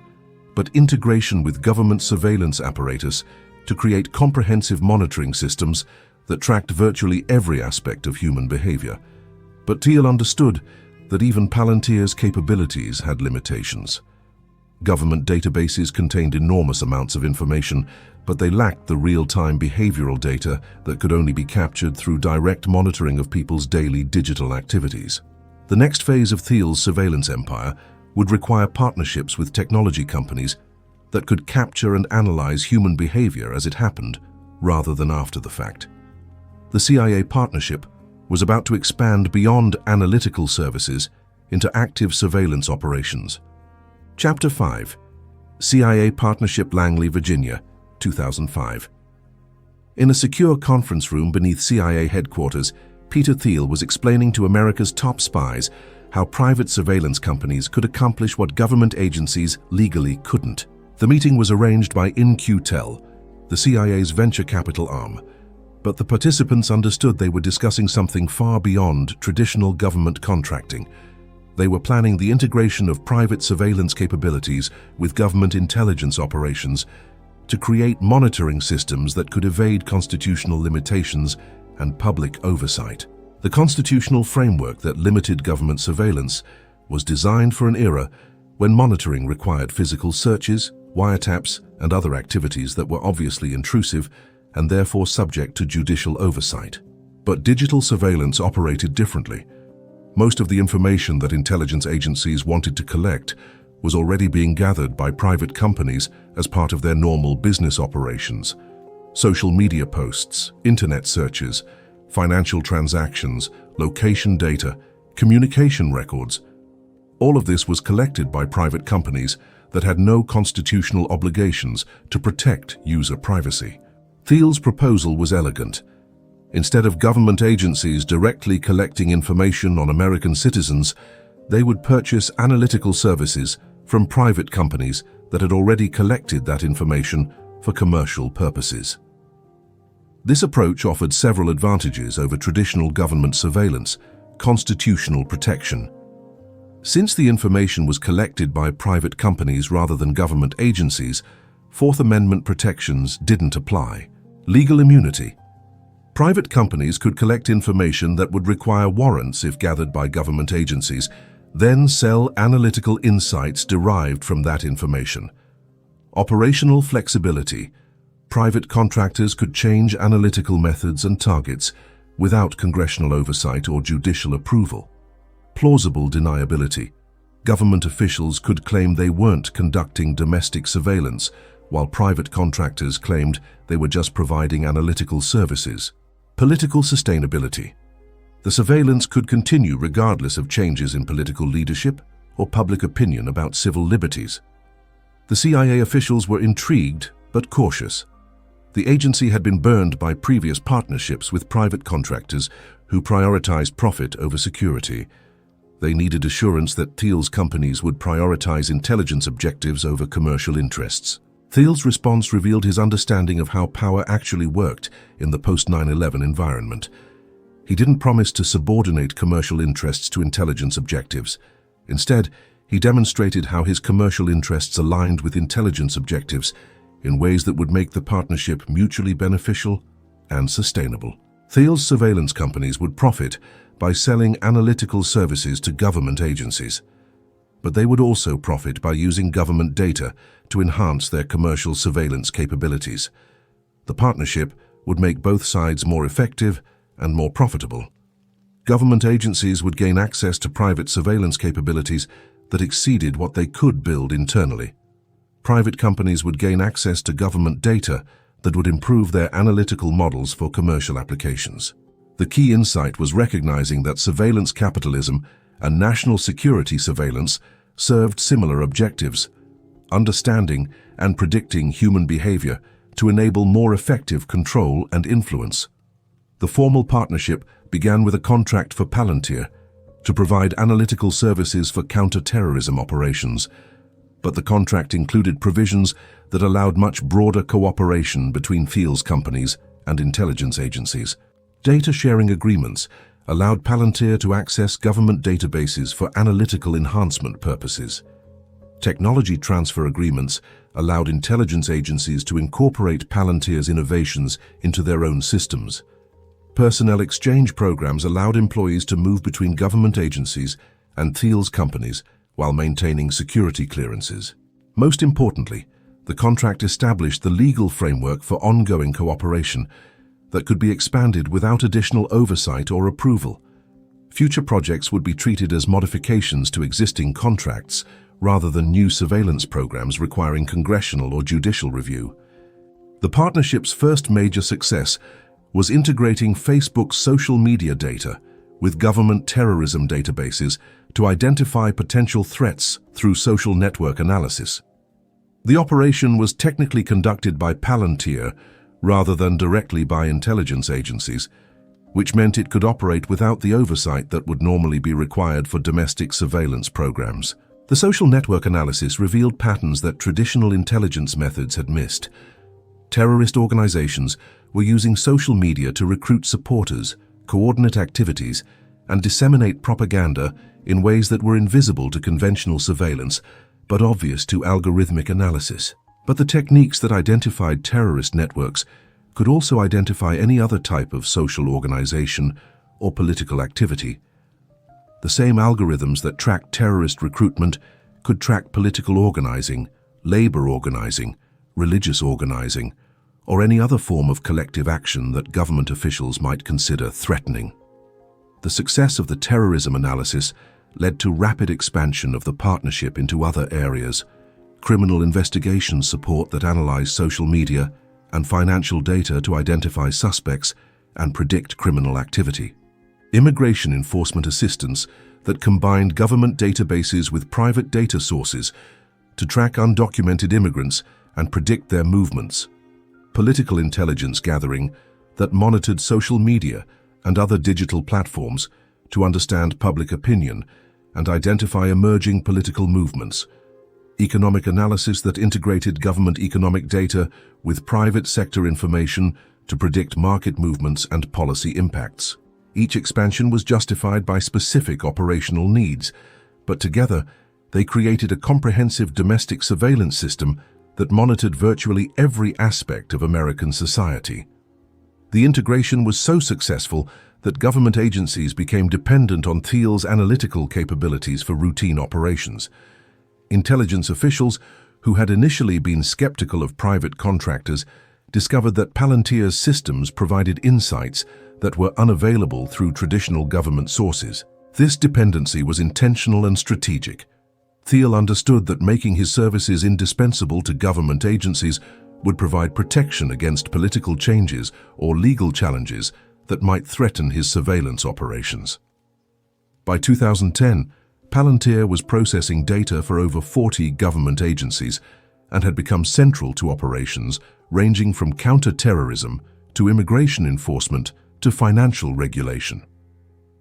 but integration with government surveillance apparatus to create comprehensive monitoring systems that tracked virtually every aspect of human behavior. But Thiel understood that even Palantir's capabilities had limitations. Government databases contained enormous amounts of information, but they lacked the real-time behavioral data that could only be captured through direct monitoring of people's daily digital activities. The next phase of Thiel's surveillance empire would require partnerships with technology companies that could capture and analyze human behavior as it happened, rather than after the fact. The CIA partnership was about to expand beyond analytical services into active surveillance operations. Chapter 5. CIA Partnership, Langley, Virginia, 2005. In a secure conference room beneath CIA headquarters, Peter Thiel was explaining to America's top spies how private surveillance companies could accomplish what government agencies legally couldn't. The meeting was arranged by In-Q-Tel, the CIA's venture capital arm, but the participants understood they were discussing something far beyond traditional government contracting. They were planning the integration of private surveillance capabilities with government intelligence operations to create monitoring systems that could evade constitutional limitations and public oversight. The constitutional framework that limited government surveillance was designed for an era when monitoring required physical searches, wiretaps, and other activities that were obviously intrusive and therefore subject to judicial oversight. But digital surveillance operated differently. Most of the information that intelligence agencies wanted to collect was already being gathered by private companies as part of their normal business operations. Social media posts, internet searches, financial transactions, location data, communication records. All of this was collected by private companies that had no constitutional obligations to protect user privacy. Thiel's proposal was elegant. Instead of government agencies directly collecting information on American citizens, they would purchase analytical services from private companies that had already collected that information for commercial purposes. This approach offered several advantages over traditional government surveillance: constitutional protection. Since the information was collected by private companies rather than government agencies, Fourth Amendment protections didn't apply. Legal immunity. Private companies could collect information that would require warrants if gathered by government agencies, then sell analytical insights derived from that information. Operational flexibility. Private contractors could change analytical methods and targets without congressional oversight or judicial approval. Plausible deniability. Government officials could claim they weren't conducting domestic surveillance while private contractors claimed they were just providing analytical services. Political sustainability. The surveillance could continue regardless of changes in political leadership or public opinion about civil liberties. The CIA officials were intrigued but cautious. The agency had been burned by previous partnerships with private contractors who prioritized profit over security. They needed assurance that Thiel's companies would prioritize intelligence objectives over commercial interests. Thiel's response revealed his understanding of how power actually worked in the post-9/11 environment. He didn't promise to subordinate commercial interests to intelligence objectives. Instead, he demonstrated how his commercial interests aligned with intelligence objectives in ways that would make the partnership mutually beneficial and sustainable. Thiel's surveillance companies would profit by selling analytical services to government agencies, but they would also profit by using government data to enhance their commercial surveillance capabilities. The partnership would make both sides more effective and more profitable. Government agencies would gain access to private surveillance capabilities that exceeded what they could build internally. Private companies would gain access to government data that would improve their analytical models for commercial applications. The key insight was recognizing that surveillance capitalism and national security surveillance served similar objectives, understanding and predicting human behavior to enable more effective control and influence. The formal partnership began with a contract for Palantir to provide analytical services for counter-terrorism operations, but the contract included provisions that allowed much broader cooperation between Thiel's companies and intelligence agencies. Data-sharing agreements allowed Palantir to access government databases for analytical enhancement purposes. Technology transfer agreements allowed intelligence agencies to incorporate Palantir's innovations into their own systems. Personnel exchange programs allowed employees to move between government agencies and Thiel's companies while maintaining security clearances. Most importantly, the contract established the legal framework for ongoing cooperation that could be expanded without additional oversight or approval. Future projects would be treated as modifications to existing contracts rather than new surveillance programs requiring congressional or judicial review. The partnership's first major success was integrating Facebook's social media data with government terrorism databases to identify potential threats through social network analysis. The operation was technically conducted by Palantir rather than directly by intelligence agencies, which meant it could operate without the oversight that would normally be required for domestic surveillance programs. The social network analysis revealed patterns that traditional intelligence methods had missed. Terrorist organizations were using social media to recruit supporters, coordinate activities, and disseminate propaganda in ways that were invisible to conventional surveillance, but obvious to algorithmic analysis. But the techniques that identified terrorist networks could also identify any other type of social organization or political activity. The same algorithms that tracked terrorist recruitment could track political organizing, labor organizing, religious organizing, or any other form of collective action that government officials might consider threatening. The success of the terrorism analysis led to rapid expansion of the partnership into other areas: criminal investigation support that analyzed social media, and financial data to identify suspects and predict criminal activity. Immigration enforcement assistance that combined government databases with private data sources to track undocumented immigrants and predict their movements. Political intelligence gathering that monitored social media and other digital platforms to understand public opinion and identify emerging political movements. Economic analysis that integrated government economic data with private sector information to predict market movements and policy impacts. Each expansion was justified by specific operational needs, but together they created a comprehensive domestic surveillance system that monitored virtually every aspect of American society. The integration was so successful that government agencies became dependent on Thiel's analytical capabilities for routine operations. Intelligence officials, who had initially been skeptical of private contractors, discovered that Palantir's systems provided insights that were unavailable through traditional government sources. This dependency was intentional and strategic. Thiel understood that making his services indispensable to government agencies would provide protection against political changes or legal challenges that might threaten his surveillance operations. By 2010, Palantir was processing data for over 40 government agencies and had become central to operations ranging from counter-terrorism to immigration enforcement to financial regulation.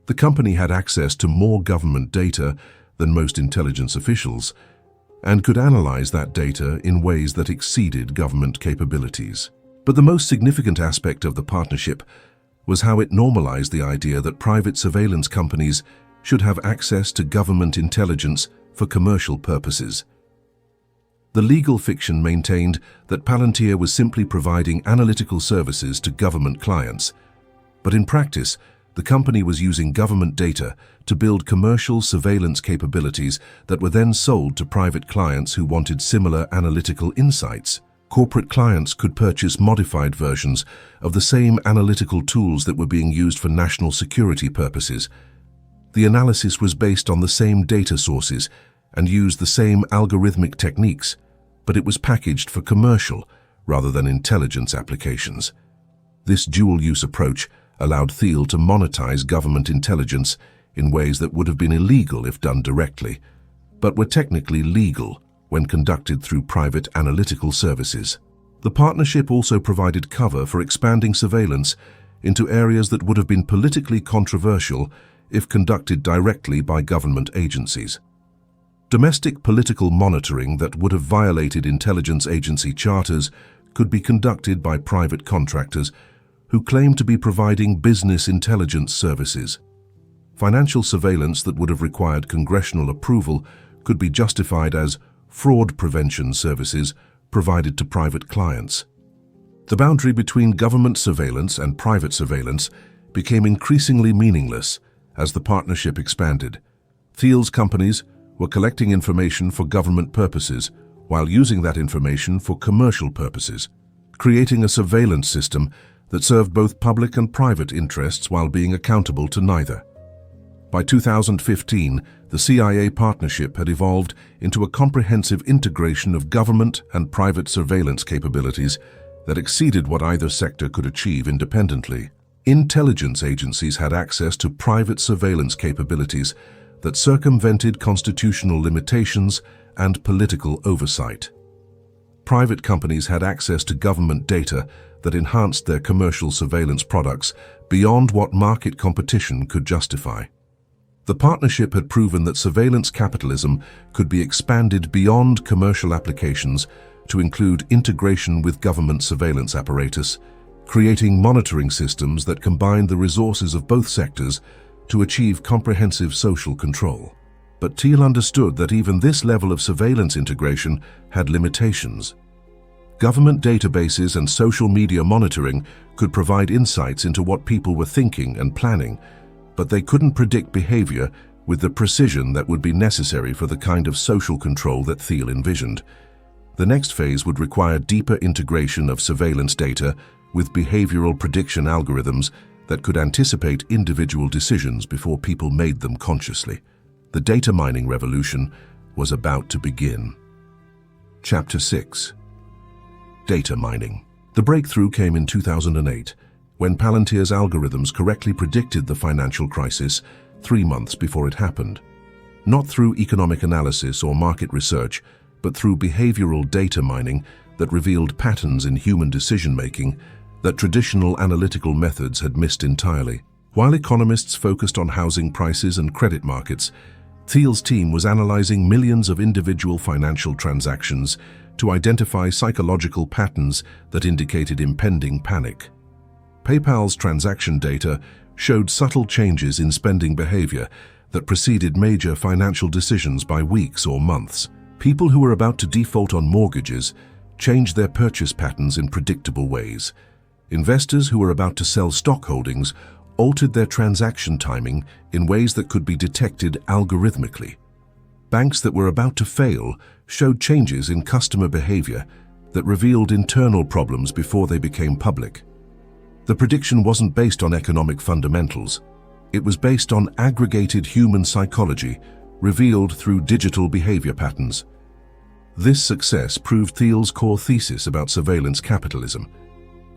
The company had access to more government data than most intelligence officials and could analyze that data in ways that exceeded government capabilities. But the most significant aspect of the partnership was how it normalized the idea that private surveillance companies should have access to government intelligence for commercial purposes. The legal fiction maintained that Palantir was simply providing analytical services to government clients, but in practice, the company was using government data to build commercial surveillance capabilities that were then sold to private clients who wanted similar analytical insights. Corporate clients could purchase modified versions of the same analytical tools that were being used for national security purposes. The analysis was based on the same data sources and used the same algorithmic techniques, but it was packaged for commercial rather than intelligence applications. This dual-use approach allowed Thiel to monetize government intelligence in ways that would have been illegal if done directly, but were technically legal when conducted through private analytical services. The partnership also provided cover for expanding surveillance into areas that would have been politically controversial if conducted directly by government agencies. Domestic political monitoring that would have violated intelligence agency charters could be conducted by private contractors who claim to be providing business intelligence services. Financial surveillance that would have required congressional approval could be justified as fraud prevention services provided to private clients. The boundary between government surveillance and private surveillance became increasingly meaningless as the partnership expanded. Thiel's companies were collecting information for government purposes while using that information for commercial purposes, creating a surveillance system that served both public and private interests while being accountable to neither. By 2015, the CIA partnership had evolved into a comprehensive integration of government and private surveillance capabilities that exceeded what either sector could achieve independently. Intelligence agencies had access to private surveillance capabilities that circumvented constitutional limitations and political oversight. Private companies had access to government data that enhanced their commercial surveillance products beyond what market competition could justify. The partnership had proven that surveillance capitalism could be expanded beyond commercial applications to include integration with government surveillance apparatus, creating monitoring systems that combined the resources of both sectors to achieve comprehensive social control. But Thiel understood that even this level of surveillance integration had limitations. Government databases and social media monitoring could provide insights into what people were thinking and planning, but they couldn't predict behavior with the precision that would be necessary for the kind of social control that Thiel envisioned. The next phase would require deeper integration of surveillance data with behavioral prediction algorithms that could anticipate individual decisions before people made them consciously. The data mining revolution was about to begin. Chapter 6. Data mining. The breakthrough came in 2008, when Palantir's algorithms correctly predicted the financial crisis 3 months before it happened. Not through economic analysis or market research, but through behavioral data mining that revealed patterns in human decision-making that traditional analytical methods had missed entirely. While economists focused on housing prices and credit markets, Thiel's team was analyzing millions of individual financial transactions to identify psychological patterns that indicated impending panic. PayPal's transaction data showed subtle changes in spending behavior that preceded major financial decisions by weeks or months. People who were about to default on mortgages changed their purchase patterns in predictable ways. Investors who were about to sell stock holdings altered their transaction timing in ways that could be detected algorithmically. Banks that were about to fail showed changes in customer behavior that revealed internal problems before they became public. The prediction wasn't based on economic fundamentals. It was based on aggregated human psychology, revealed through digital behavior patterns. This success proved Thiel's core thesis about surveillance capitalism.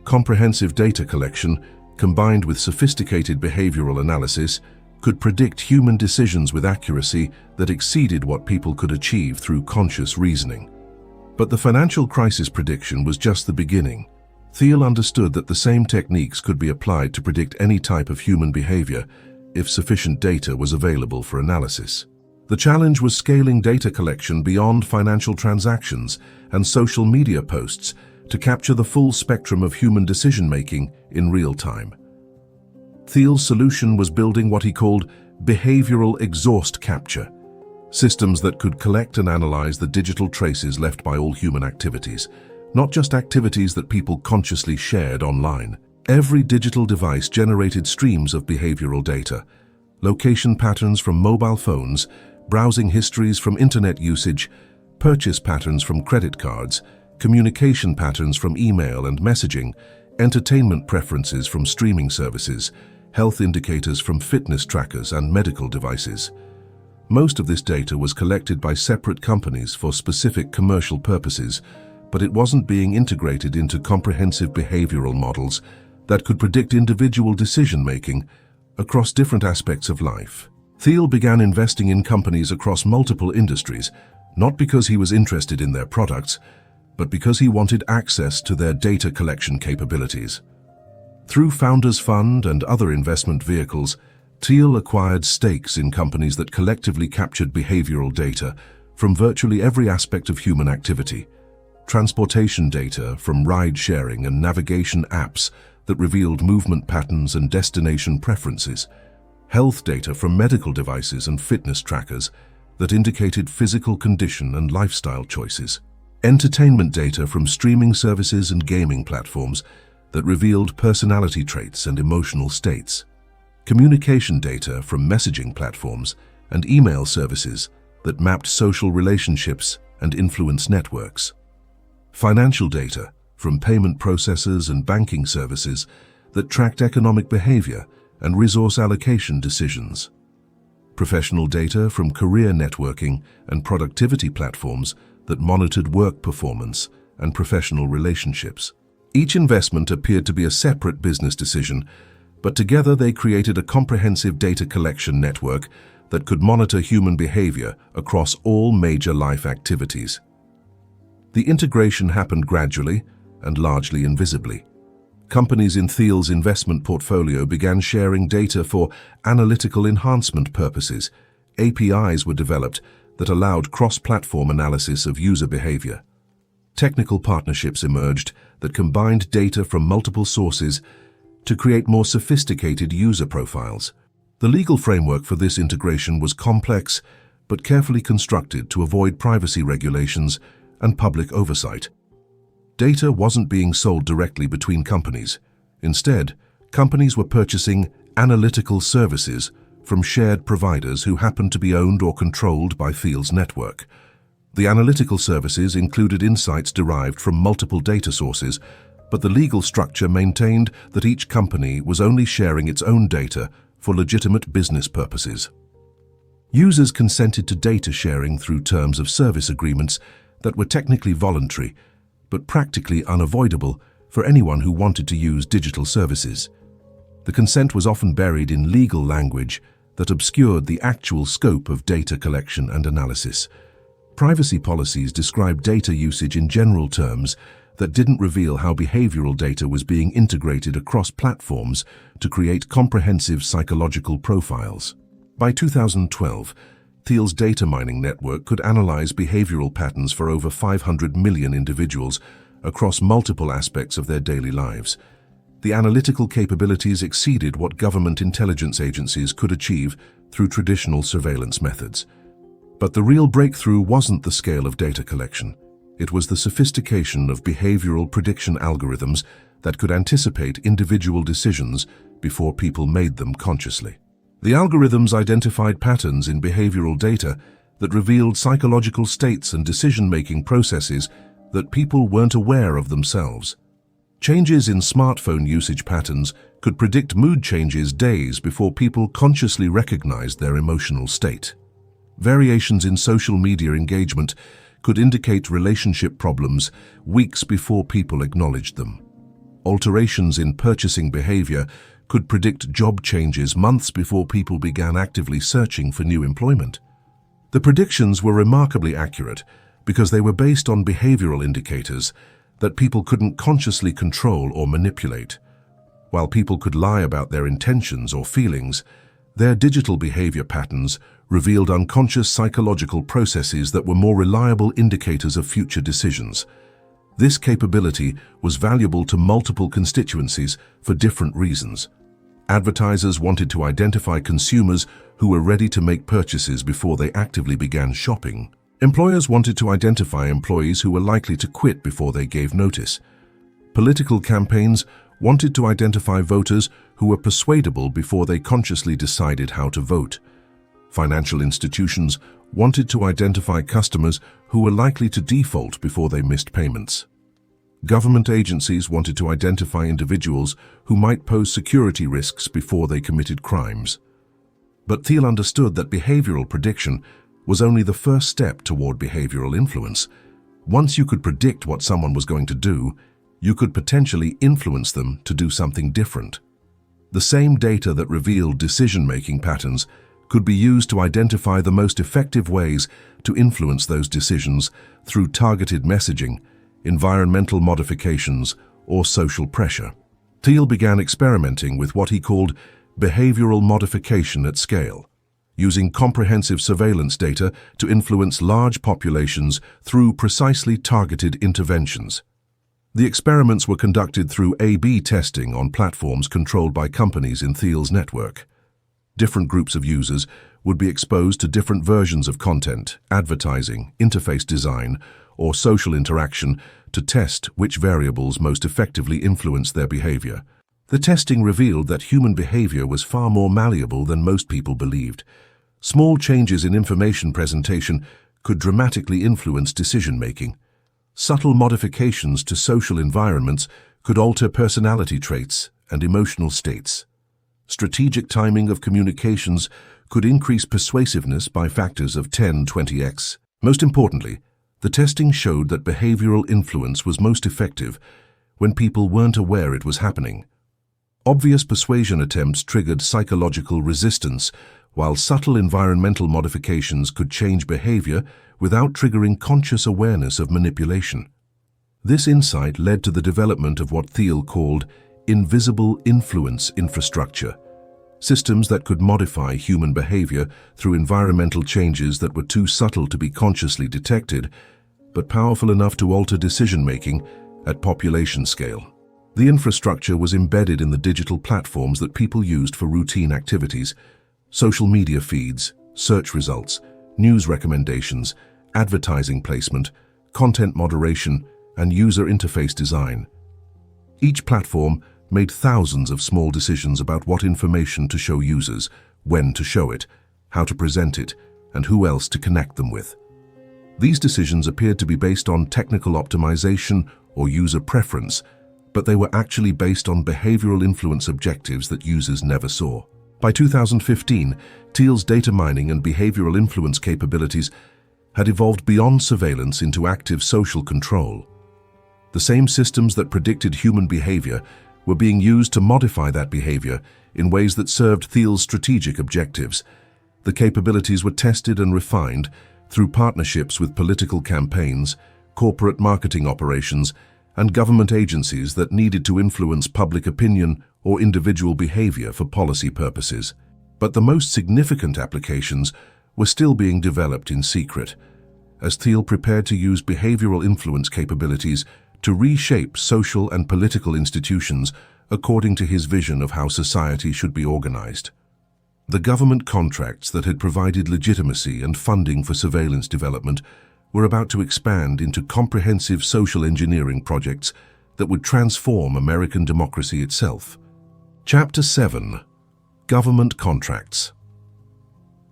Comprehensive data collection, combined with sophisticated behavioral analysis, could predict human decisions with accuracy that exceeded what people could achieve through conscious reasoning. But the financial crisis prediction was just the beginning. Thiel understood that the same techniques could be applied to predict any type of human behavior if sufficient data was available for analysis. The challenge was scaling data collection beyond financial transactions and social media posts to capture the full spectrum of human decision-making in real time. Thiel's solution was building what he called behavioral exhaust capture, systems that could collect and analyze the digital traces left by all human activities, not just activities that people consciously shared online. Every digital device generated streams of behavioral data, location patterns from mobile phones, browsing histories from internet usage, purchase patterns from credit cards, communication patterns from email and messaging, entertainment preferences from streaming services, health indicators from fitness trackers and medical devices. Most of this data was collected by separate companies for specific commercial purposes, but it wasn't being integrated into comprehensive behavioral models that could predict individual decision-making across different aspects of life. Thiel began investing in companies across multiple industries, not because he was interested in their products, but because he wanted access to their data collection capabilities. Through Founders Fund and other investment vehicles, Thiel acquired stakes in companies that collectively captured behavioral data from virtually every aspect of human activity. Transportation data from ride-sharing and navigation apps that revealed movement patterns and destination preferences. Health data from medical devices and fitness trackers that indicated physical condition and lifestyle choices. Entertainment data from streaming services and gaming platforms that revealed personality traits and emotional states. Communication data from messaging platforms and email services that mapped social relationships and influence networks. Financial data from payment processors and banking services that tracked economic behavior and resource allocation decisions. Professional data from career networking and productivity platforms that monitored work performance and professional relationships. Each investment appeared to be a separate business decision, but together they created a comprehensive data collection network that could monitor human behavior across all major life activities. The integration happened gradually and largely invisibly. Companies in Thiel's investment portfolio began sharing data for analytical enhancement purposes. APIs were developed that allowed cross-platform analysis of user behavior. Technical partnerships emerged that combined data from multiple sources to create more sophisticated user profiles. The legal framework for this integration was complex but carefully constructed to avoid privacy regulations and public oversight. Data wasn't being sold directly between companies. Instead, companies were purchasing analytical services from shared providers who happened to be owned or controlled by Thiel's network. The analytical services included insights derived from multiple data sources, but the legal structure maintained that each company was only sharing its own data for legitimate business purposes. Users consented to data sharing through terms of service agreements that were technically voluntary, but practically unavoidable for anyone who wanted to use digital services. The consent was often buried in legal language that obscured the actual scope of data collection and analysis. Privacy policies described data usage in general terms that didn't reveal how behavioral data was being integrated across platforms to create comprehensive psychological profiles. By 2012, Thiel's data mining network could analyze behavioral patterns for over 500 million individuals across multiple aspects of their daily lives. The analytical capabilities exceeded what government intelligence agencies could achieve through traditional surveillance methods. But the real breakthrough wasn't the scale of data collection. It was the sophistication of behavioral prediction algorithms that could anticipate individual decisions before people made them consciously. The algorithms identified patterns in behavioral data that revealed psychological states and decision-making processes that people weren't aware of themselves. Changes in smartphone usage patterns could predict mood changes days before people consciously recognized their emotional state. Variations in social media engagement could indicate relationship problems weeks before people acknowledged them. Alterations in purchasing behavior could predict job changes months before people began actively searching for new employment. The predictions were remarkably accurate because they were based on behavioral indicators that people couldn't consciously control or manipulate. While people could lie about their intentions or feelings, their digital behavior patterns revealed unconscious psychological processes that were more reliable indicators of future decisions. This capability was valuable to multiple constituencies for different reasons. Advertisers wanted to identify consumers who were ready to make purchases before they actively began shopping. Employers wanted to identify employees who were likely to quit before they gave notice. Political campaigns wanted to identify voters who were persuadable before they consciously decided how to vote. Financial institutions wanted to identify customers who were likely to default before they missed payments. Government agencies wanted to identify individuals who might pose security risks before they committed crimes. But Thiel understood that behavioral prediction was only the first step toward behavioral influence. Once you could predict what someone was going to do, you could potentially influence them to do something different. The same data that revealed decision-making patterns could be used to identify the most effective ways to influence those decisions through targeted messaging, environmental modifications, or social pressure. Thiel began experimenting with what he called behavioral modification at scale, using comprehensive surveillance data to influence large populations through precisely targeted interventions. The experiments were conducted through A/B testing on platforms controlled by companies in Thiel's network. Different groups of users would be exposed to different versions of content, advertising, interface design, or social interaction to test which variables most effectively influenced their behavior. The testing revealed that human behavior was far more malleable than most people believed. Small changes in information presentation could dramatically influence decision-making. Subtle modifications to social environments could alter personality traits and emotional states. Strategic timing of communications could increase persuasiveness by factors of 10-20x. Most importantly, the testing showed that behavioral influence was most effective when people weren't aware it was happening. Obvious persuasion attempts triggered psychological resistance, while subtle environmental modifications could change behavior without triggering conscious awareness of manipulation. This insight led to the development of what Thiel called invisible influence infrastructure, systems that could modify human behavior through environmental changes that were too subtle to be consciously detected, but powerful enough to alter decision-making at population scale. The infrastructure was embedded in the digital platforms that people used for routine activities: social media feeds, search results, news recommendations, advertising placement, content moderation, and user interface design. Each platform made thousands of small decisions about what information to show users, when to show it, how to present it, and who else to connect them with. These decisions appeared to be based on technical optimization or user preference, but they were actually based on behavioral influence objectives that users never saw. By 2015, Thiel's data mining and behavioral influence capabilities had evolved beyond surveillance into active social control. The same systems that predicted human behavior were being used to modify that behavior in ways that served Thiel's strategic objectives. The capabilities were tested and refined through partnerships with political campaigns, corporate marketing operations, and government agencies that needed to influence public opinion or individual behavior for policy purposes. But the most significant applications were still being developed in secret, as Thiel prepared to use behavioral influence capabilities to reshape social and political institutions according to his vision of how society should be organized. The government contracts that had provided legitimacy and funding for surveillance development were about to expand into comprehensive social engineering projects that would transform American democracy itself. Chapter 7: Government Contracts.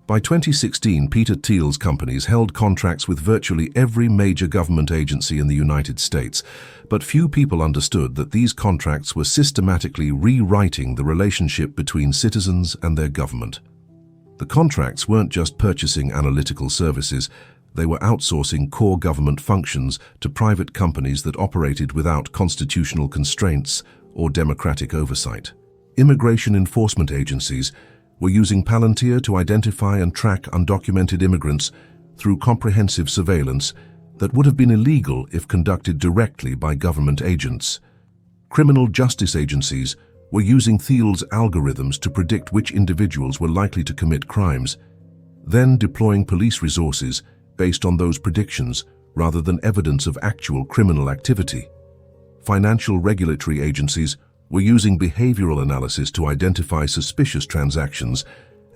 By 2016, Peter Thiel's companies held contracts with virtually every major government agency in the United States, but few people understood that these contracts were systematically rewriting the relationship between citizens and their government. The contracts weren't just purchasing analytical services, they were outsourcing core government functions to private companies that operated without constitutional constraints or democratic oversight. Immigration enforcement agencies were using Palantir to identify and track undocumented immigrants through comprehensive surveillance that would have been illegal if conducted directly by government agents. Criminal justice agencies were using Thiel's algorithms to predict which individuals were likely to commit crimes, then deploying police resources based on those predictions rather than evidence of actual criminal activity. Financial regulatory agencies were using behavioral analysis to identify suspicious transactions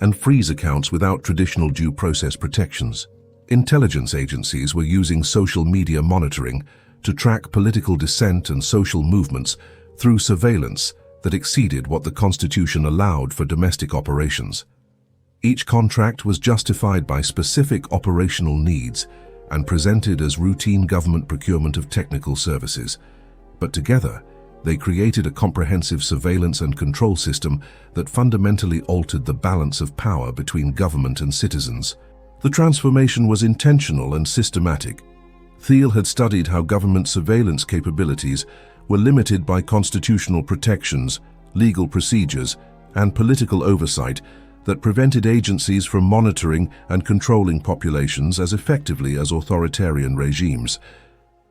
and freeze accounts without traditional due process protections. Intelligence agencies were using social media monitoring to track political dissent and social movements through surveillance that exceeded what the Constitution allowed for domestic operations. Each contract was justified by specific operational needs and presented as routine government procurement of technical services. But together, they created a comprehensive surveillance and control system that fundamentally altered the balance of power between government and citizens. The transformation was intentional and systematic. Thiel had studied how government surveillance capabilities were limited by constitutional protections, legal procedures, and political oversight that prevented agencies from monitoring and controlling populations as effectively as authoritarian regimes.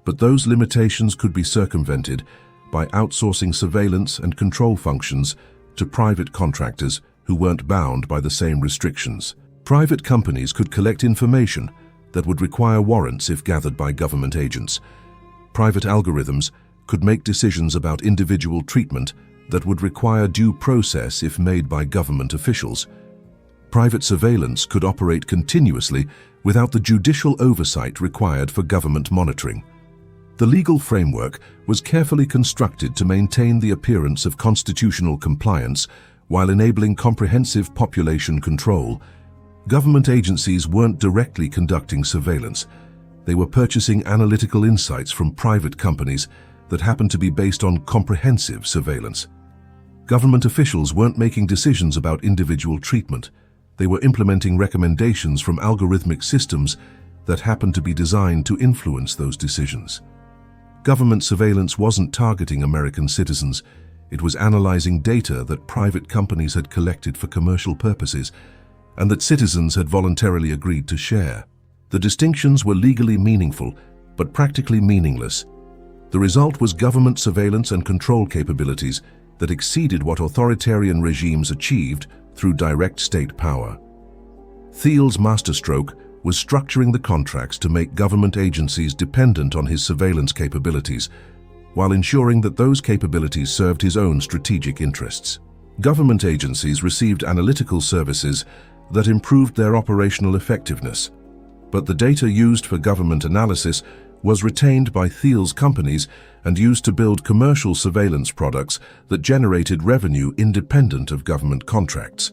But those limitations could be circumvented by outsourcing surveillance and control functions to private contractors who weren't bound by the same restrictions. Private companies could collect information that would require warrants if gathered by government agents. Private algorithms could make decisions about individual treatment that would require due process if made by government officials. Private surveillance could operate continuously without the judicial oversight required for government monitoring. The legal framework was carefully constructed to maintain the appearance of constitutional compliance while enabling comprehensive population control. Government agencies weren't directly conducting surveillance. They were purchasing analytical insights from private companies that happened to be based on comprehensive surveillance. Government officials weren't making decisions about individual treatment. They were implementing recommendations from algorithmic systems that happened to be designed to influence those decisions. Government surveillance wasn't targeting American citizens. It was analyzing data that private companies had collected for commercial purposes and that citizens had voluntarily agreed to share. The distinctions were legally meaningful, but practically meaningless. The result was government surveillance and control capabilities that exceeded what authoritarian regimes achieved through direct state power. Thiel's masterstroke was structuring the contracts to make government agencies dependent on his surveillance capabilities, while ensuring that those capabilities served his own strategic interests. Government agencies received analytical services that improved their operational effectiveness, but the data used for government analysis was retained by Thiel's companies and used to build commercial surveillance products that generated revenue independent of government contracts.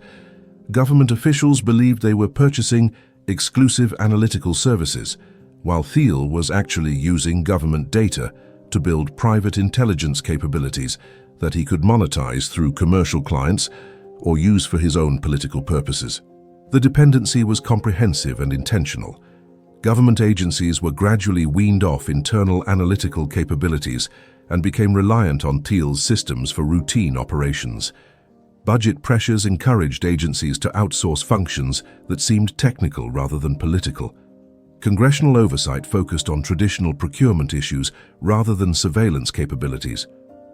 Government officials believed they were purchasing exclusive analytical services, while Thiel was actually using government data to build private intelligence capabilities that he could monetize through commercial clients or use for his own political purposes. The dependency was comprehensive and intentional. Government agencies were gradually weaned off internal analytical capabilities and became reliant on Thiel's systems for routine operations. Budget pressures encouraged agencies to outsource functions that seemed technical rather than political. Congressional oversight focused on traditional procurement issues rather than surveillance capabilities.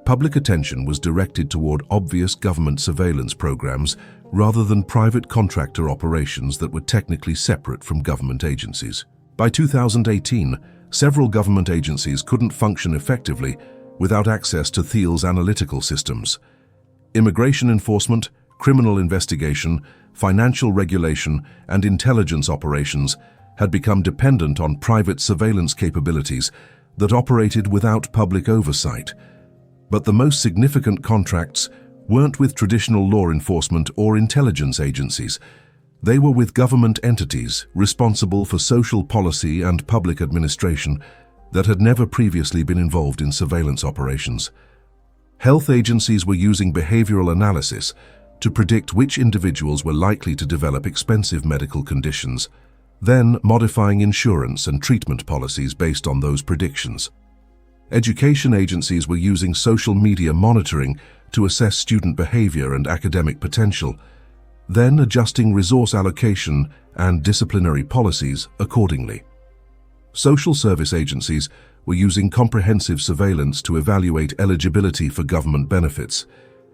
Public attention was directed toward obvious government surveillance programs rather than private contractor operations that were technically separate from government agencies. By 2018, several government agencies couldn't function effectively without access to Thiel's analytical systems. Immigration enforcement, criminal investigation, financial regulation, and intelligence operations had become dependent on private surveillance capabilities that operated without public oversight. But the most significant contracts weren't with traditional law enforcement or intelligence agencies. They were with government entities responsible for social policy and public administration that had never previously been involved in surveillance operations. Health agencies were using behavioral analysis to predict which individuals were likely to develop expensive medical conditions, then modifying insurance and treatment policies based on those predictions. Education agencies were using social media monitoring to assess student behavior and academic potential, then adjusting resource allocation and disciplinary policies accordingly. Social service agencies were using comprehensive surveillance to evaluate eligibility for government benefits,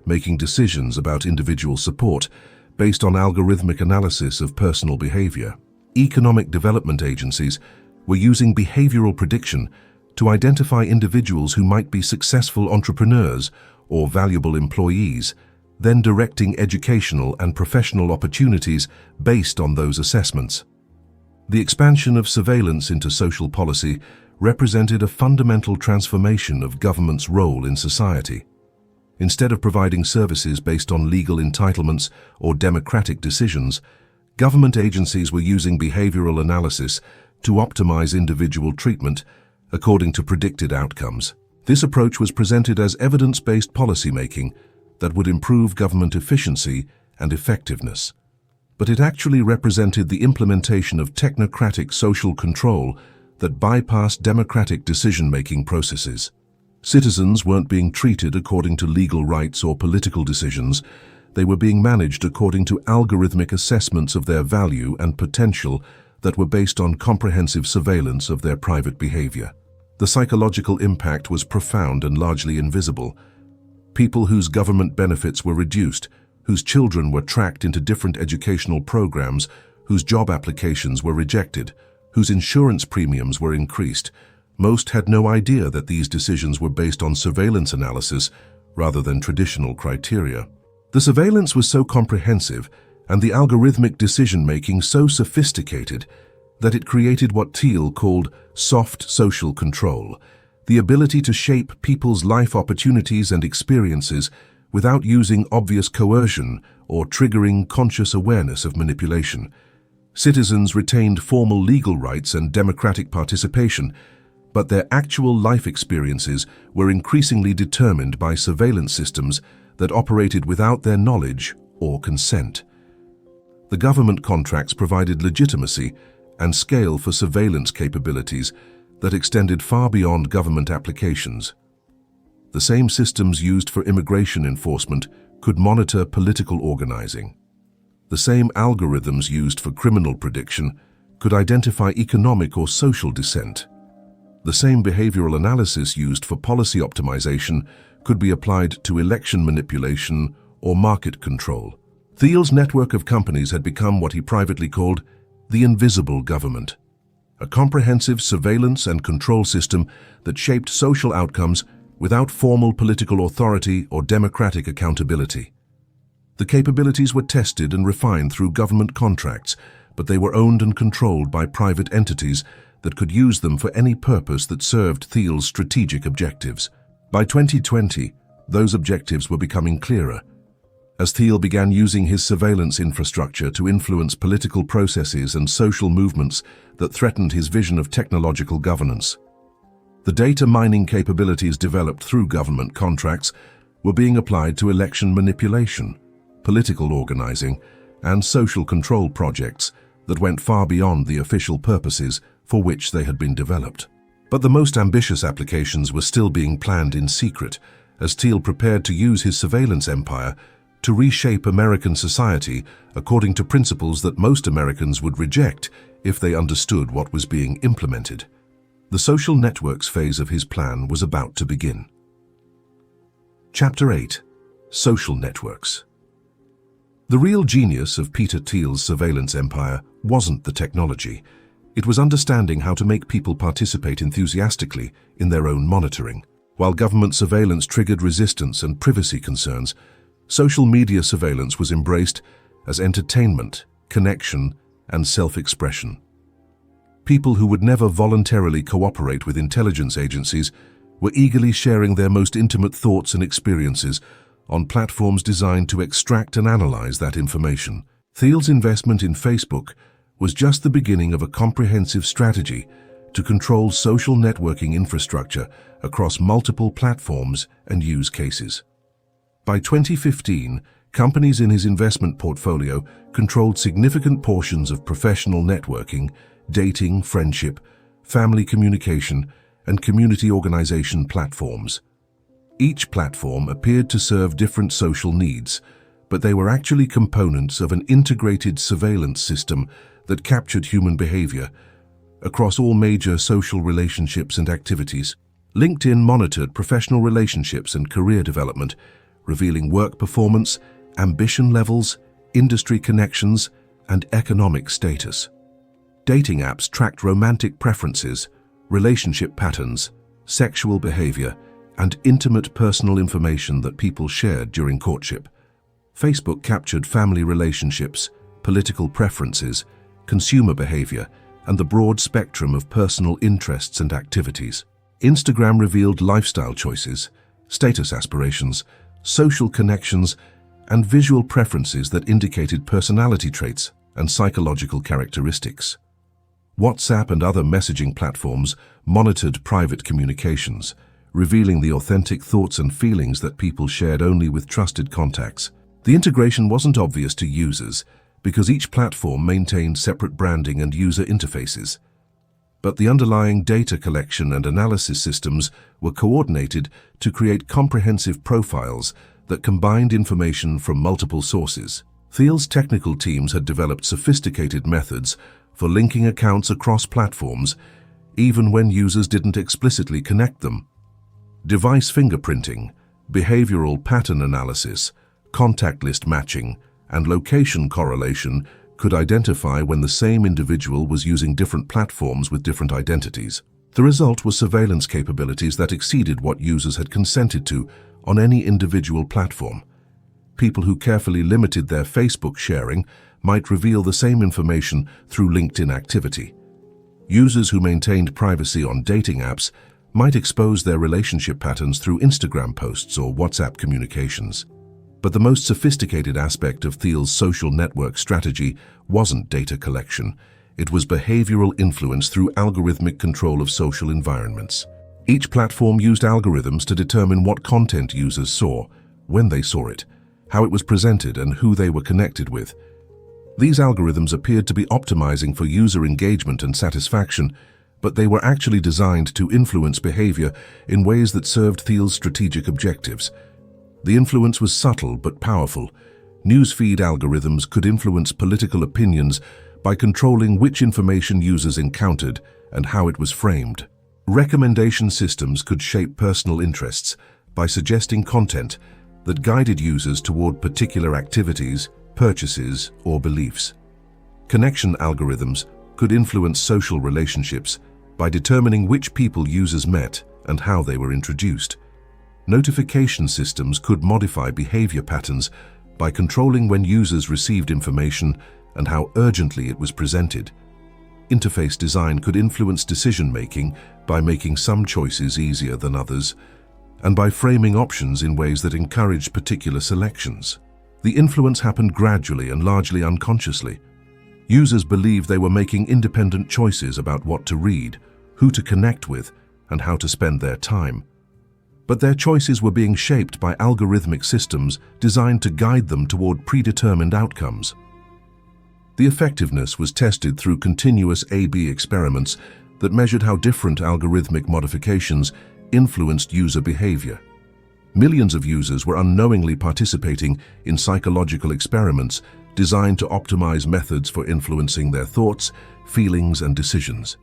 making decisions about individual support based on algorithmic analysis of personal behavior. Economic development agencies were using behavioral prediction to identify individuals who might be successful entrepreneurs or valuable employees, then directing educational and professional opportunities based on those assessments. The expansion of surveillance into social policy represented a fundamental transformation of government's role in society. Instead of providing services based on legal entitlements or democratic decisions, government agencies were using behavioral analysis to optimize individual treatment according to predicted outcomes. This approach was presented as evidence-based policymaking that would improve government efficiency and effectiveness. But it actually represented the implementation of technocratic social control that bypassed democratic decision-making processes. Citizens weren't being treated according to legal rights or political decisions. They were being managed according to algorithmic assessments of their value and potential that were based on comprehensive surveillance of their private behavior. The psychological impact was profound and largely invisible. People whose government benefits were reduced, whose children were tracked into different educational programs, whose job applications were rejected, whose insurance premiums were increased, most had no idea that these decisions were based on surveillance analysis rather than traditional criteria. The surveillance was so comprehensive and the algorithmic decision-making so sophisticated that it created what Thiel called soft social control, the ability to shape people's life opportunities and experiences without using obvious coercion or triggering conscious awareness of manipulation. Citizens retained formal legal rights and democratic participation, but their actual life experiences were increasingly determined by surveillance systems that operated without their knowledge or consent. The government contracts provided legitimacy and scale for surveillance capabilities that extended far beyond government applications. The same systems used for immigration enforcement could monitor political organizing. The same algorithms used for criminal prediction could identify economic or social dissent. The same behavioral analysis used for policy optimization could be applied to election manipulation or market control. Thiel's network of companies had become what he privately called the invisible government, a comprehensive surveillance and control system that shaped social outcomes without formal political authority or democratic accountability. The capabilities were tested and refined through government contracts, but they were owned and controlled by private entities that could use them for any purpose that served Thiel's strategic objectives. By 2020, those objectives were becoming clearer. As Thiel began using his surveillance infrastructure to influence political processes and social movements that threatened his vision of technological governance. The data mining capabilities developed through government contracts were being applied to election manipulation, political organizing, and social control projects that went far beyond the official purposes for which they had been developed. But the most ambitious applications were still being planned in secret as Thiel prepared to use his surveillance empire to reshape American society according to principles that most Americans would reject if they understood what was being implemented. The social networks phase of his plan was about to begin. Chapter 8: Social Networks. The real genius of Peter Thiel's surveillance empire wasn't the technology. It was understanding how to make people participate enthusiastically in their own monitoring. While government surveillance triggered resistance and privacy concerns, social media surveillance was embraced as entertainment, connection, and self-expression. People who would never voluntarily cooperate with intelligence agencies were eagerly sharing their most intimate thoughts and experiences on platforms designed to extract and analyze that information. Thiel's investment in Facebook was just the beginning of a comprehensive strategy to control social networking infrastructure across multiple platforms and use cases. By 2015, Companies in his investment portfolio controlled significant portions of professional networking, dating, friendship, family communication, and community organization platforms. Each platform appeared to serve different social needs, but they were actually components of an integrated surveillance system that captured human behavior across all major social relationships and activities. LinkedIn monitored professional relationships and career development, revealing work performance, ambition levels, industry connections, and economic status. Dating apps tracked romantic preferences, relationship patterns, sexual behavior, and intimate personal information that people shared during courtship. Facebook captured family relationships, political preferences, consumer behavior, and the broad spectrum of personal interests and activities. Instagram revealed lifestyle choices, status aspirations, social connections, and visual preferences that indicated personality traits and psychological characteristics. WhatsApp and other messaging platforms monitored private communications, revealing the authentic thoughts and feelings that people shared only with trusted contacts. The integration wasn't obvious to users because each platform maintained separate branding and user interfaces. But the underlying data collection and analysis systems were coordinated to create comprehensive profiles that combined information from multiple sources. Thiel's technical teams had developed sophisticated methods for linking accounts across platforms, even when users didn't explicitly connect them. Device fingerprinting, behavioral pattern analysis, contact list matching, and location correlation could identify when the same individual was using different platforms with different identities. The result was surveillance capabilities that exceeded what users had consented to on any individual platform. People who carefully limited their Facebook sharing might reveal the same information through LinkedIn activity. Users who maintained privacy on dating apps might expose their relationship patterns through Instagram posts or WhatsApp communications. But the most sophisticated aspect of Thiel's social network strategy wasn't data collection. It was behavioral influence through algorithmic control of social environments. Each platform used algorithms to determine what content users saw, when they saw it, how it was presented, and who they were connected with. These algorithms appeared to be optimizing for user engagement and satisfaction, but they were actually designed to influence behavior in ways that served Thiel's strategic objectives. The influence was subtle but powerful. Newsfeed algorithms could influence political opinions by controlling which information users encountered and how it was framed. Recommendation systems could shape personal interests by suggesting content that guided users toward particular activities, purchases, or beliefs. Connection algorithms could influence social relationships by determining which people users met and how they were introduced. Notification systems could modify behavior patterns by controlling when users received information and how urgently it was presented. Interface design could influence decision-making by making some choices easier than others, and by framing options in ways that encouraged particular selections. The influence happened gradually and largely unconsciously. Users believed they were making independent choices about what to read, who to connect with, and how to spend their time. But their choices were being shaped by algorithmic systems designed to guide them toward predetermined outcomes. The effectiveness was tested through continuous A/B experiments that measured how different algorithmic modifications influenced user behavior. Millions of users were unknowingly participating in psychological experiments designed to optimize methods for influencing their thoughts, feelings, and decisions.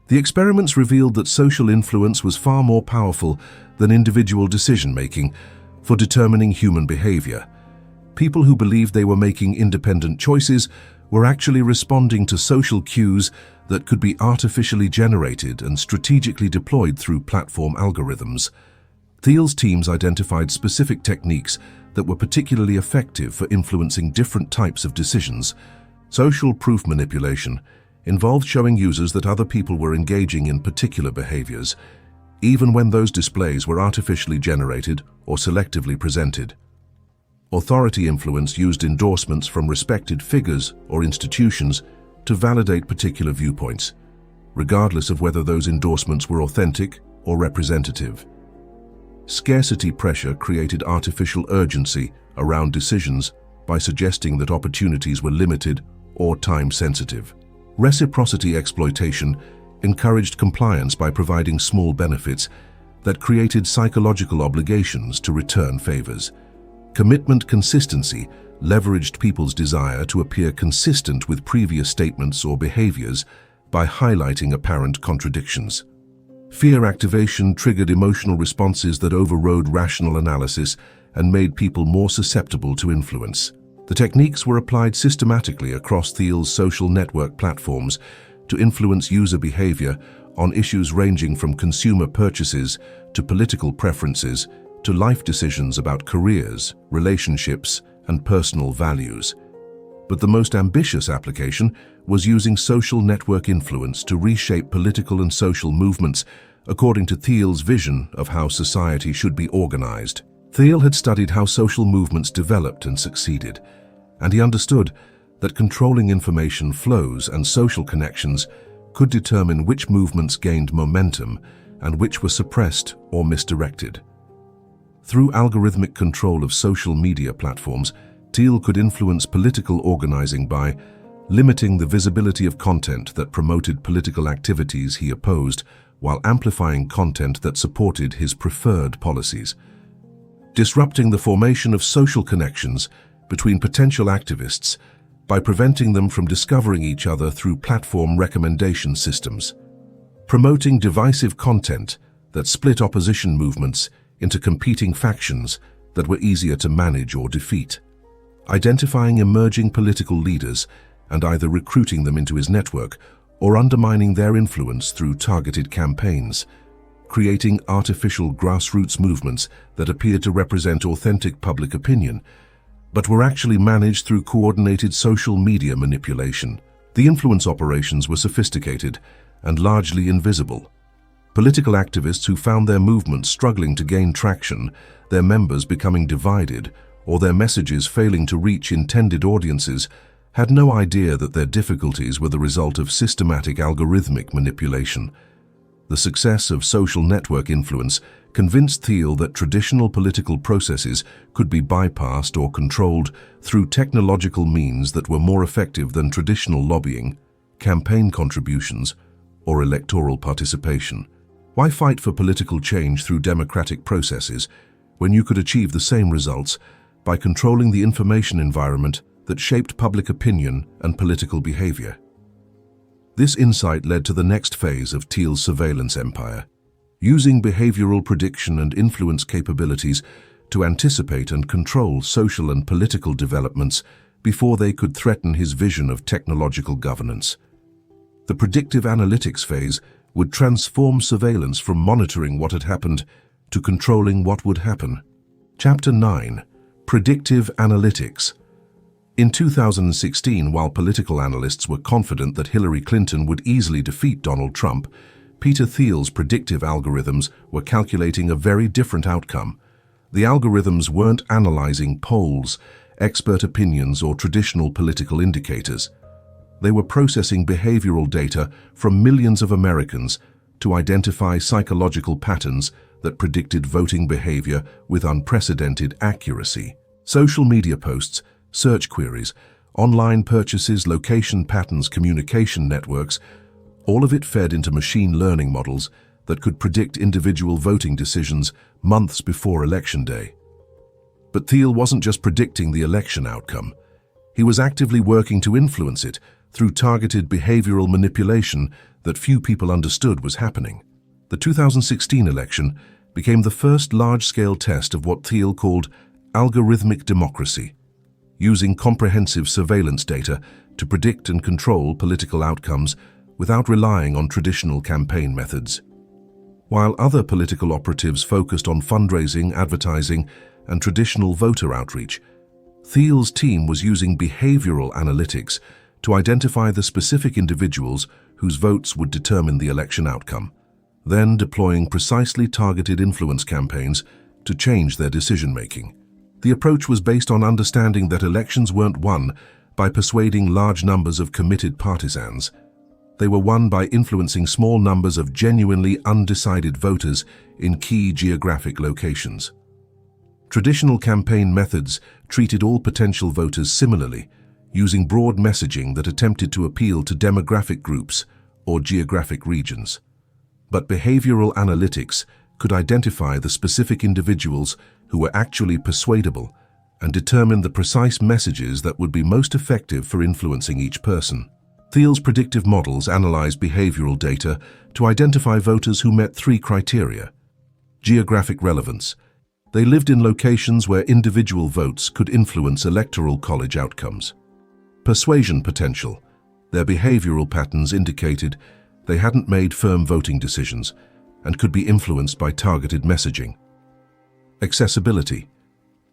The experiments revealed that social influence was far more powerful than individual decision-making for determining human behavior. People who believed they were making independent choices were actually responding to social cues that could be artificially generated and strategically deployed through platform algorithms. Thiel's teams identified specific techniques that were particularly effective for influencing different types of decisions. Social proof manipulation involved showing users that other people were engaging in particular behaviors, even when those displays were artificially generated or selectively presented. Authority influence used endorsements from respected figures or institutions to validate particular viewpoints, regardless of whether those endorsements were authentic or representative. Scarcity pressure created artificial urgency around decisions by suggesting that opportunities were limited or time-sensitive. Reciprocity exploitation encouraged compliance by providing small benefits that created psychological obligations to return favors. Commitment consistency leveraged people's desire to appear consistent with previous statements or behaviors by highlighting apparent contradictions. Fear activation triggered emotional responses that overrode rational analysis and made people more susceptible to influence. The techniques were applied systematically across Thiel's social network platforms to influence user behavior on issues ranging from consumer purchases to political preferences to life decisions about careers, relationships, and personal values. But the most ambitious application was using social network influence to reshape political and social movements according to Thiel's vision of how society should be organized. Thiel had studied how social movements developed and succeeded, and he understood that controlling information flows and social connections could determine which movements gained momentum and which were suppressed or misdirected. Through algorithmic control of social media platforms, Thiel could influence political organizing by limiting the visibility of content that promoted political activities he opposed while amplifying content that supported his preferred policies, disrupting the formation of social connections between potential activists by preventing them from discovering each other through platform recommendation systems, promoting divisive content that split opposition movements into competing factions that were easier to manage or defeat, identifying emerging political leaders and either recruiting them into his network or undermining their influence through targeted campaigns, creating artificial grassroots movements that appeared to represent authentic public opinion, but were actually managed through coordinated social media manipulation. The influence operations were sophisticated and largely invisible. Political activists who found their movements struggling to gain traction, their members becoming divided, or their messages failing to reach intended audiences, had no idea that their difficulties were the result of systematic algorithmic manipulation. The success of social network influence convinced Thiel that traditional political processes could be bypassed or controlled through technological means that were more effective than traditional lobbying, campaign contributions, or electoral participation. Why fight for political change through democratic processes when you could achieve the same results by controlling the information environment that shaped public opinion and political behavior? This insight led to the next phase of Thiel's surveillance empire, using behavioral prediction and influence capabilities to anticipate and control social and political developments before they could threaten his vision of technological governance. The predictive analytics phase would transform surveillance from monitoring what had happened to controlling what would happen. Chapter 9. Predictive Analytics. In 2016, while political analysts were confident that Hillary Clinton would easily defeat Donald Trump, Peter Thiel's predictive algorithms were calculating a very different outcome. The algorithms weren't analyzing polls, expert opinions, or traditional political indicators. They were processing behavioral data from millions of Americans to identify psychological patterns that predicted voting behavior with unprecedented accuracy. Social media posts, search queries, online purchases, location patterns, communication networks, all of it fed into machine learning models that could predict individual voting decisions months before Election Day. But Thiel wasn't just predicting the election outcome. He was actively working to influence it through targeted behavioral manipulation that few people understood was happening. The 2016 election became the first large-scale test of what Thiel called algorithmic democracy, using comprehensive surveillance data to predict and control political outcomes without relying on traditional campaign methods. While other political operatives focused on fundraising, advertising, and traditional voter outreach, Thiel's team was using behavioral analytics to identify the specific individuals whose votes would determine the election outcome, then deploying precisely targeted influence campaigns to change their decision-making. The approach was based on understanding that elections weren't won by persuading large numbers of committed partisans. they were won by influencing small numbers of genuinely undecided voters in key geographic locations. Traditional campaign methods treated all potential voters similarly, using broad messaging that attempted to appeal to demographic groups or geographic regions. But behavioral analytics could identify the specific individuals who were actually persuadable and determine the precise messages that would be most effective for influencing each person. Thiel's predictive models analyzed behavioral data to identify voters who met three criteria. Geographic relevance. They lived in locations where individual votes could influence electoral college outcomes. Persuasion potential. Their behavioral patterns indicated they hadn't made firm voting decisions and could be influenced by targeted messaging. Accessibility.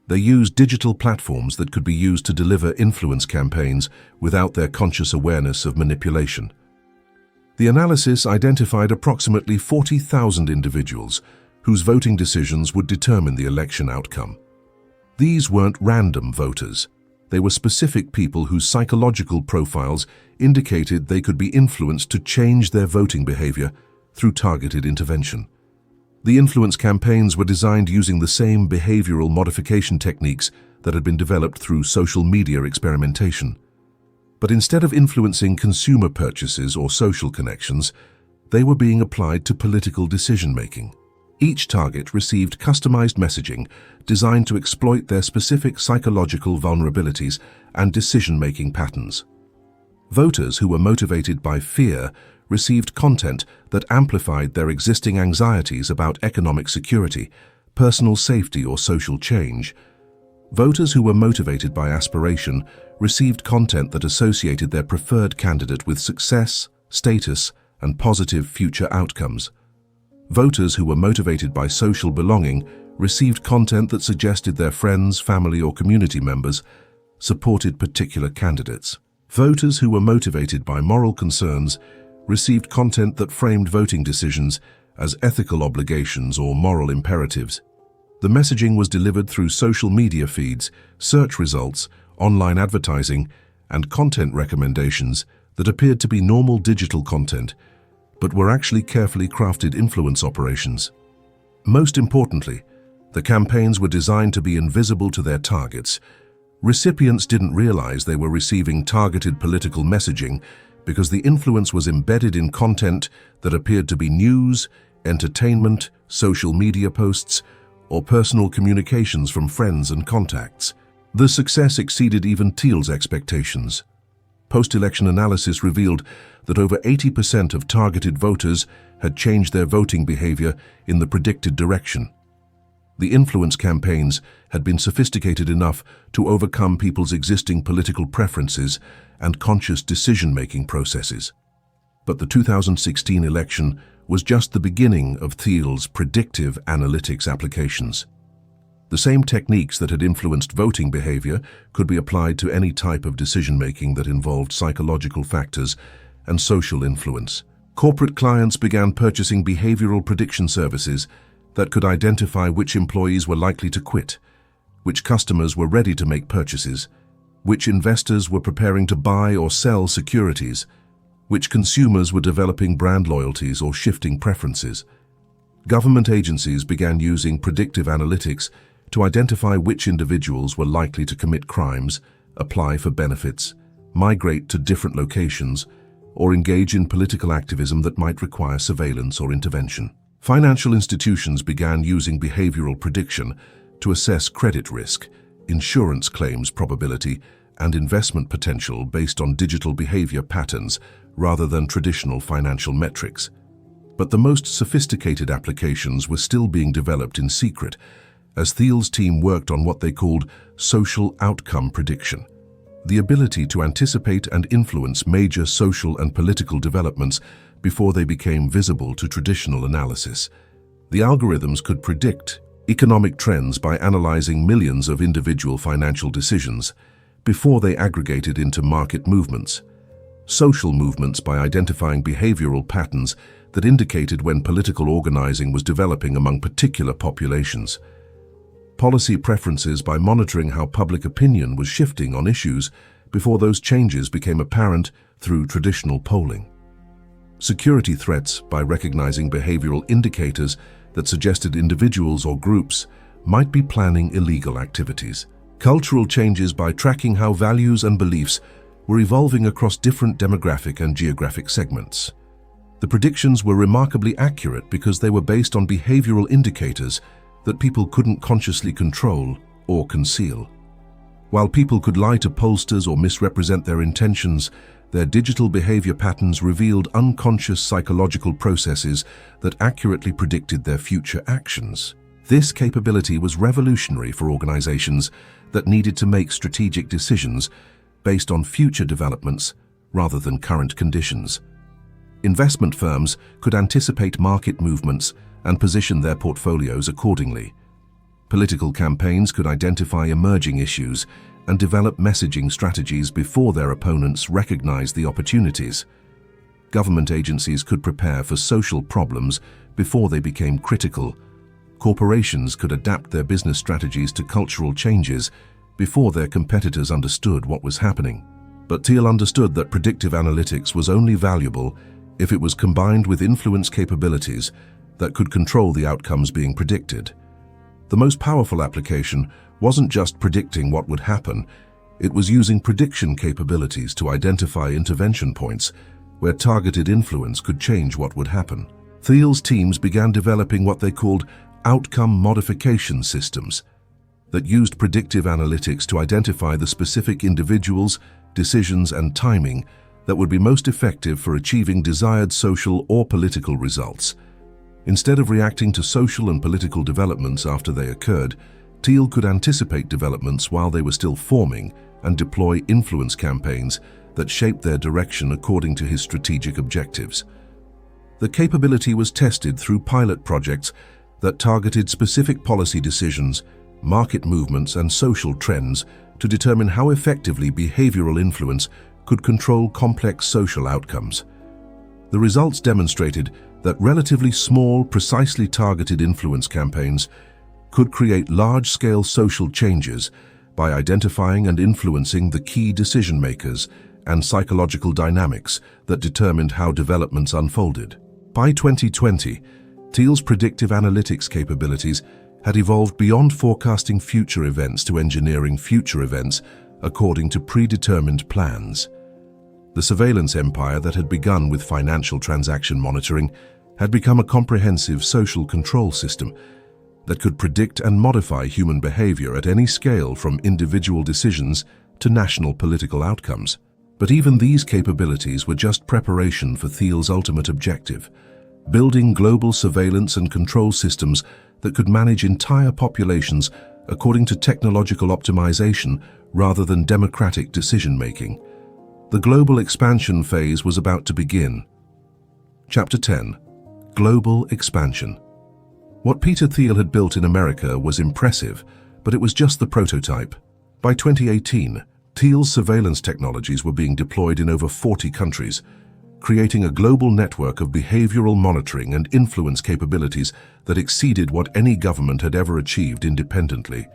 They used digital platforms that could be used to deliver influence campaigns without their conscious awareness of manipulation. The analysis identified approximately 40,000 individuals whose voting decisions would determine the election outcome. These weren't random voters. They were specific people whose psychological profiles indicated they could be influenced to change their voting behavior through targeted intervention. The influence campaigns were designed using the same behavioral modification techniques that had been developed through social media experimentation. But instead of influencing consumer purchases or social connections, they were being applied to political decision-making. Each target received customized messaging designed to exploit their specific psychological vulnerabilities and decision-making patterns. Voters who were motivated by fear received content that amplified their existing anxieties about economic security, personal safety, or social change. Voters who were motivated by aspiration received content that associated their preferred candidate with success, status, and positive future outcomes. Voters who were motivated by social belonging received content that suggested their friends, family, or community members supported particular candidates. Voters who were motivated by moral concerns received content that framed voting decisions as ethical obligations or moral imperatives. The messaging was delivered through social media feeds, search results, online advertising, and content recommendations that appeared to be normal digital content, but were actually carefully crafted influence operations. Most importantly, the campaigns were designed to be invisible to their targets. Recipients didn't realize they were receiving targeted political messaging because the influence was embedded in content that appeared to be news, entertainment, social media posts, or personal communications from friends and contacts. The success exceeded even Thiel's expectations. Post-election analysis revealed that over 80% of targeted voters had changed their voting behavior in the predicted direction. The influence campaigns had been sophisticated enough to overcome people's existing political preferences and conscious decision-making processes. But the 2016 election was just the beginning of Thiel's predictive analytics applications. The same techniques that had influenced voting behavior could be applied to any type of decision-making that involved psychological factors and social influence. Corporate clients began purchasing behavioral prediction services that could identify which employees were likely to quit, which customers were ready to make purchases, which investors were preparing to buy or sell securities, which consumers were developing brand loyalties or shifting preferences. Government agencies began using predictive analytics to identify which individuals were likely to commit crimes, apply for benefits, migrate to different locations, or engage in political activism that might require surveillance or intervention. Financial institutions began using behavioral prediction to assess credit risk, insurance claims probability, and investment potential based on digital behavior patterns rather than traditional financial metrics. But the most sophisticated applications were still being developed in secret, as Thiel's team worked on what they called social outcome prediction, the ability to anticipate and influence major social and political developments before they became visible to traditional analysis. The algorithms could predict economic trends by analyzing millions of individual financial decisions before they aggregated into market movements, social movements by identifying behavioral patterns that indicated when political organizing was developing among particular populations, policy preferences by monitoring how public opinion was shifting on issues before those changes became apparent through traditional polling. security threats by recognizing behavioral indicators that suggested individuals or groups might be planning illegal activities, cultural changes by tracking how values and beliefs were evolving across different demographic and geographic segments. The predictions were remarkably accurate because they were based on behavioral indicators that people couldn't consciously control or conceal. While people could lie to pollsters or misrepresent their intentions, their digital behavior patterns revealed unconscious psychological processes that accurately predicted their future actions. This capability was revolutionary for organizations that needed to make strategic decisions based on future developments rather than current conditions. Investment firms could anticipate market movements and position their portfolios accordingly. Political campaigns could identify emerging issues and develop messaging strategies before their opponents recognized the opportunities. Government agencies could prepare for social problems before they became critical. Corporations could adapt their business strategies to cultural changes before their competitors understood what was happening. But Thiel understood that predictive analytics was only valuable if it was combined with influence capabilities that could control the outcomes being predicted. The most powerful application wasn't just predicting what would happen, it was using prediction capabilities to identify intervention points where targeted influence could change what would happen. Thiel's teams began developing what they called outcome modification systems that used predictive analytics to identify the specific individuals, decisions, and timing that would be most effective for achieving desired social or political results. Instead of reacting to social and political developments after they occurred, Thiel could anticipate developments while they were still forming and deploy influence campaigns that shaped their direction according to his strategic objectives. The capability was tested through pilot projects that targeted specific policy decisions, market movements, and social trends to determine how effectively behavioral influence could control complex social outcomes. The results demonstrated that relatively small, precisely targeted influence campaigns could create large-scale social changes by identifying and influencing the key decision-makers and psychological dynamics that determined how developments unfolded. By 2020, Thiel's predictive analytics capabilities had evolved beyond forecasting future events to engineering future events according to predetermined plans. The surveillance empire that had begun with financial transaction monitoring had become a comprehensive social control system that could predict and modify human behavior at any scale, from individual decisions to national political outcomes. But even these capabilities were just preparation for Thiel's ultimate objective: building global surveillance and control systems that could manage entire populations according to technological optimization rather than democratic decision-making. The global expansion phase was about to begin. Chapter 10. Global Expansion. What Peter Thiel had built in America was impressive, but it was just the prototype. By 2018, Thiel's surveillance technologies were being deployed in over 40 countries, creating a global network of behavioral monitoring and influence capabilities that exceeded what any government had ever achieved independently.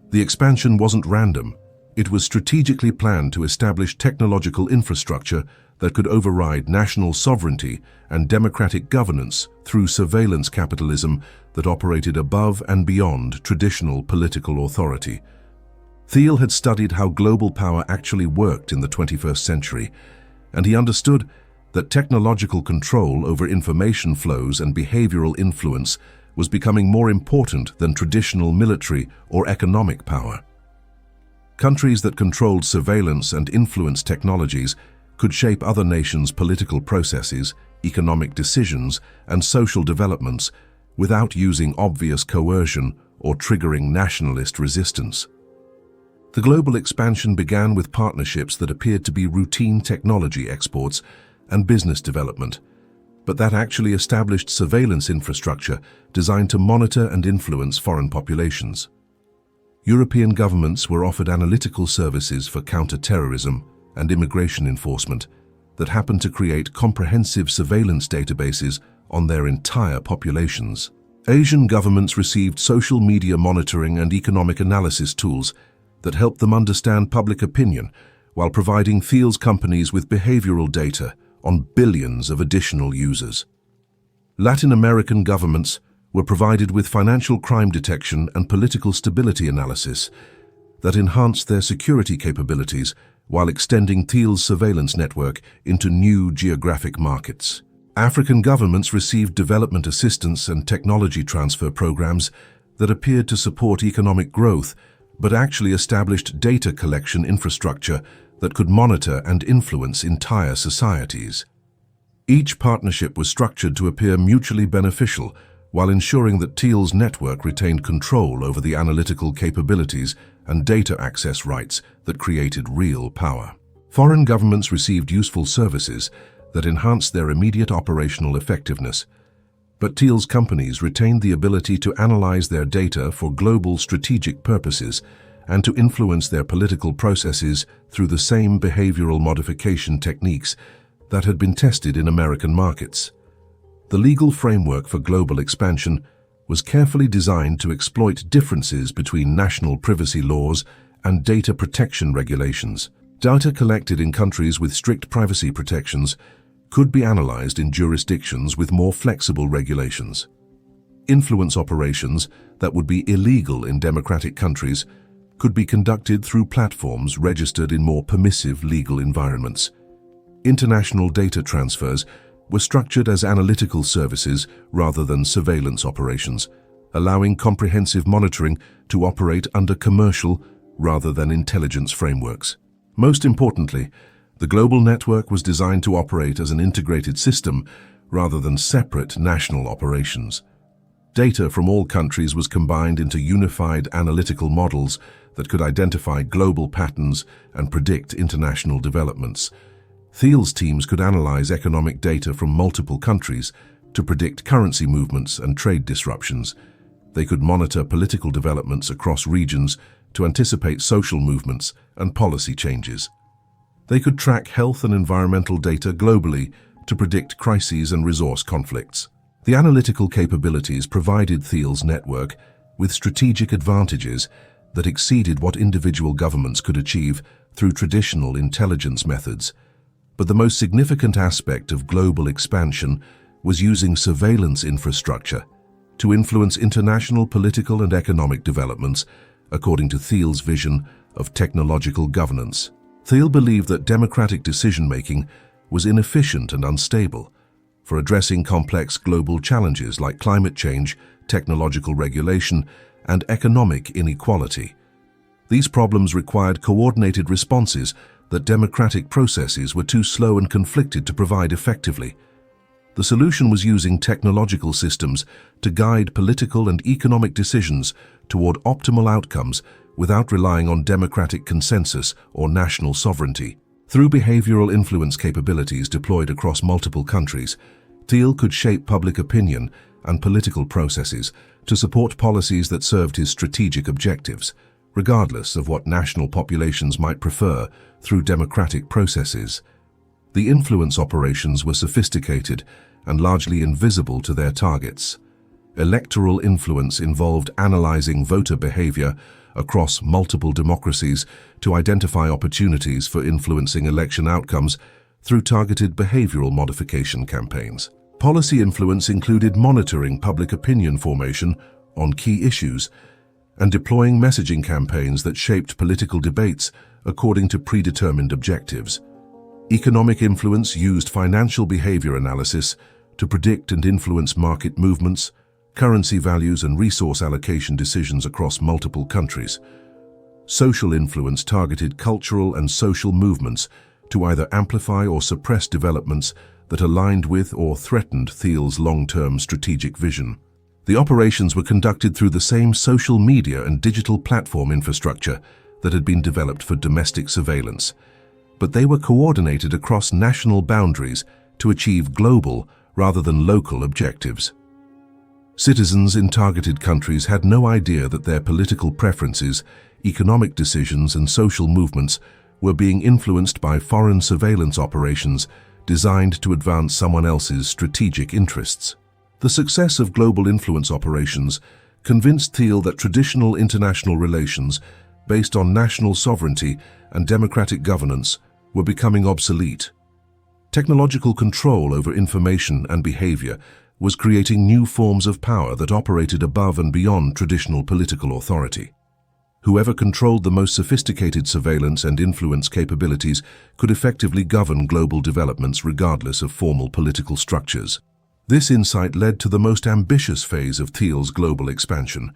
The expansion wasn't random. It was strategically planned to establish technological infrastructure that could override national sovereignty and democratic governance through surveillance capitalism that operated above and beyond traditional political authority. Thiel had studied how global power actually worked in the 21st century, and he understood that technological control over information flows and behavioral influence was becoming more important than traditional military or economic power. Countries that controlled surveillance and influence technologies could shape other nations' political processes, economic decisions, and social developments without using obvious coercion or triggering nationalist resistance. The global expansion began with partnerships that appeared to be routine technology exports and business development, but that actually established surveillance infrastructure designed to monitor and influence foreign populations. European governments were offered analytical services for counter-terrorism and immigration enforcement that happened to create comprehensive surveillance databases on their entire populations. Asian governments received social media monitoring and economic analysis tools that helped them understand public opinion, while providing Thiel's companies with behavioral data on billions of additional users. Latin American governments were provided with financial crime detection and political stability analysis that enhanced their security capabilities while extending Thiel's surveillance network into new geographic markets. African governments received development assistance and technology transfer programs that appeared to support economic growth, but actually established data collection infrastructure that could monitor and influence entire societies. Each partnership was structured to appear mutually beneficial while ensuring that Thiel's network retained control over the analytical capabilities and data access rights that created real power. Foreign governments received useful services that enhanced their immediate operational effectiveness, but Thiel's companies retained the ability to analyze their data for global strategic purposes and to influence their political processes through the same behavioral modification techniques that had been tested in American markets. The legal framework for global expansion was carefully designed to exploit differences between national privacy laws and data protection regulations. Data collected in countries with strict privacy protections could be analyzed in jurisdictions with more flexible regulations. Influence operations that would be illegal in democratic countries could be conducted through platforms registered in more permissive legal environments. International data transfers were structured as analytical services rather than surveillance operations, allowing comprehensive monitoring to operate under commercial rather than intelligence frameworks. Most importantly, the global network was designed to operate as an integrated system rather than separate national operations. Data from all countries was combined into unified analytical models that could identify global patterns and predict international developments. Thiel's teams could analyze economic data from multiple countries to predict currency movements and trade disruptions. They could monitor political developments across regions to anticipate social movements and policy changes. They could track health and environmental data globally to predict crises and resource conflicts. The analytical capabilities provided Thiel's network with strategic advantages that exceeded what individual governments could achieve through traditional intelligence methods. But the most significant aspect of global expansion was using surveillance infrastructure to influence international political and economic developments according to Thiel's vision of technological governance. Thiel believed that democratic decision-making was inefficient and unstable for addressing complex global challenges like climate change, technological regulation, and economic inequality. These problems required coordinated responses that democratic processes were too slow and conflicted to provide effectively. The solution was using technological systems to guide political and economic decisions toward optimal outcomes without relying on democratic consensus or national sovereignty. Through behavioral influence capabilities deployed across multiple countries, Thiel could shape public opinion and political processes to support policies that served his strategic objectives, regardless of what national populations might prefer through democratic processes. The influence operations were sophisticated and largely invisible to their targets. Electoral influence involved analyzing voter behavior across multiple democracies to identify opportunities for influencing election outcomes through targeted behavioral modification campaigns. Policy influence included monitoring public opinion formation on key issues and deploying messaging campaigns that shaped political debates according to predetermined objectives. Economic influence used financial behavior analysis to predict and influence market movements, currency values, and resource allocation decisions across multiple countries. Social influence targeted cultural and social movements to either amplify or suppress developments that aligned with or threatened Thiel's long-term strategic vision. The operations were conducted through the same social media and digital platform infrastructure that had been developed for domestic surveillance, but they were coordinated across national boundaries to achieve global rather than local objectives. Citizens in targeted countries had no idea that their political preferences, economic decisions, and social movements were being influenced by foreign surveillance operations designed to advance someone else's strategic interests. The success of global influence operations convinced Thiel that traditional international relations based on national sovereignty and democratic governance were becoming obsolete. Technological control over information and behavior was creating new forms of power that operated above and beyond traditional political authority. Whoever controlled the most sophisticated surveillance and influence capabilities could effectively govern global developments regardless of formal political structures. This insight led to the most ambitious phase of Thiel's global expansion,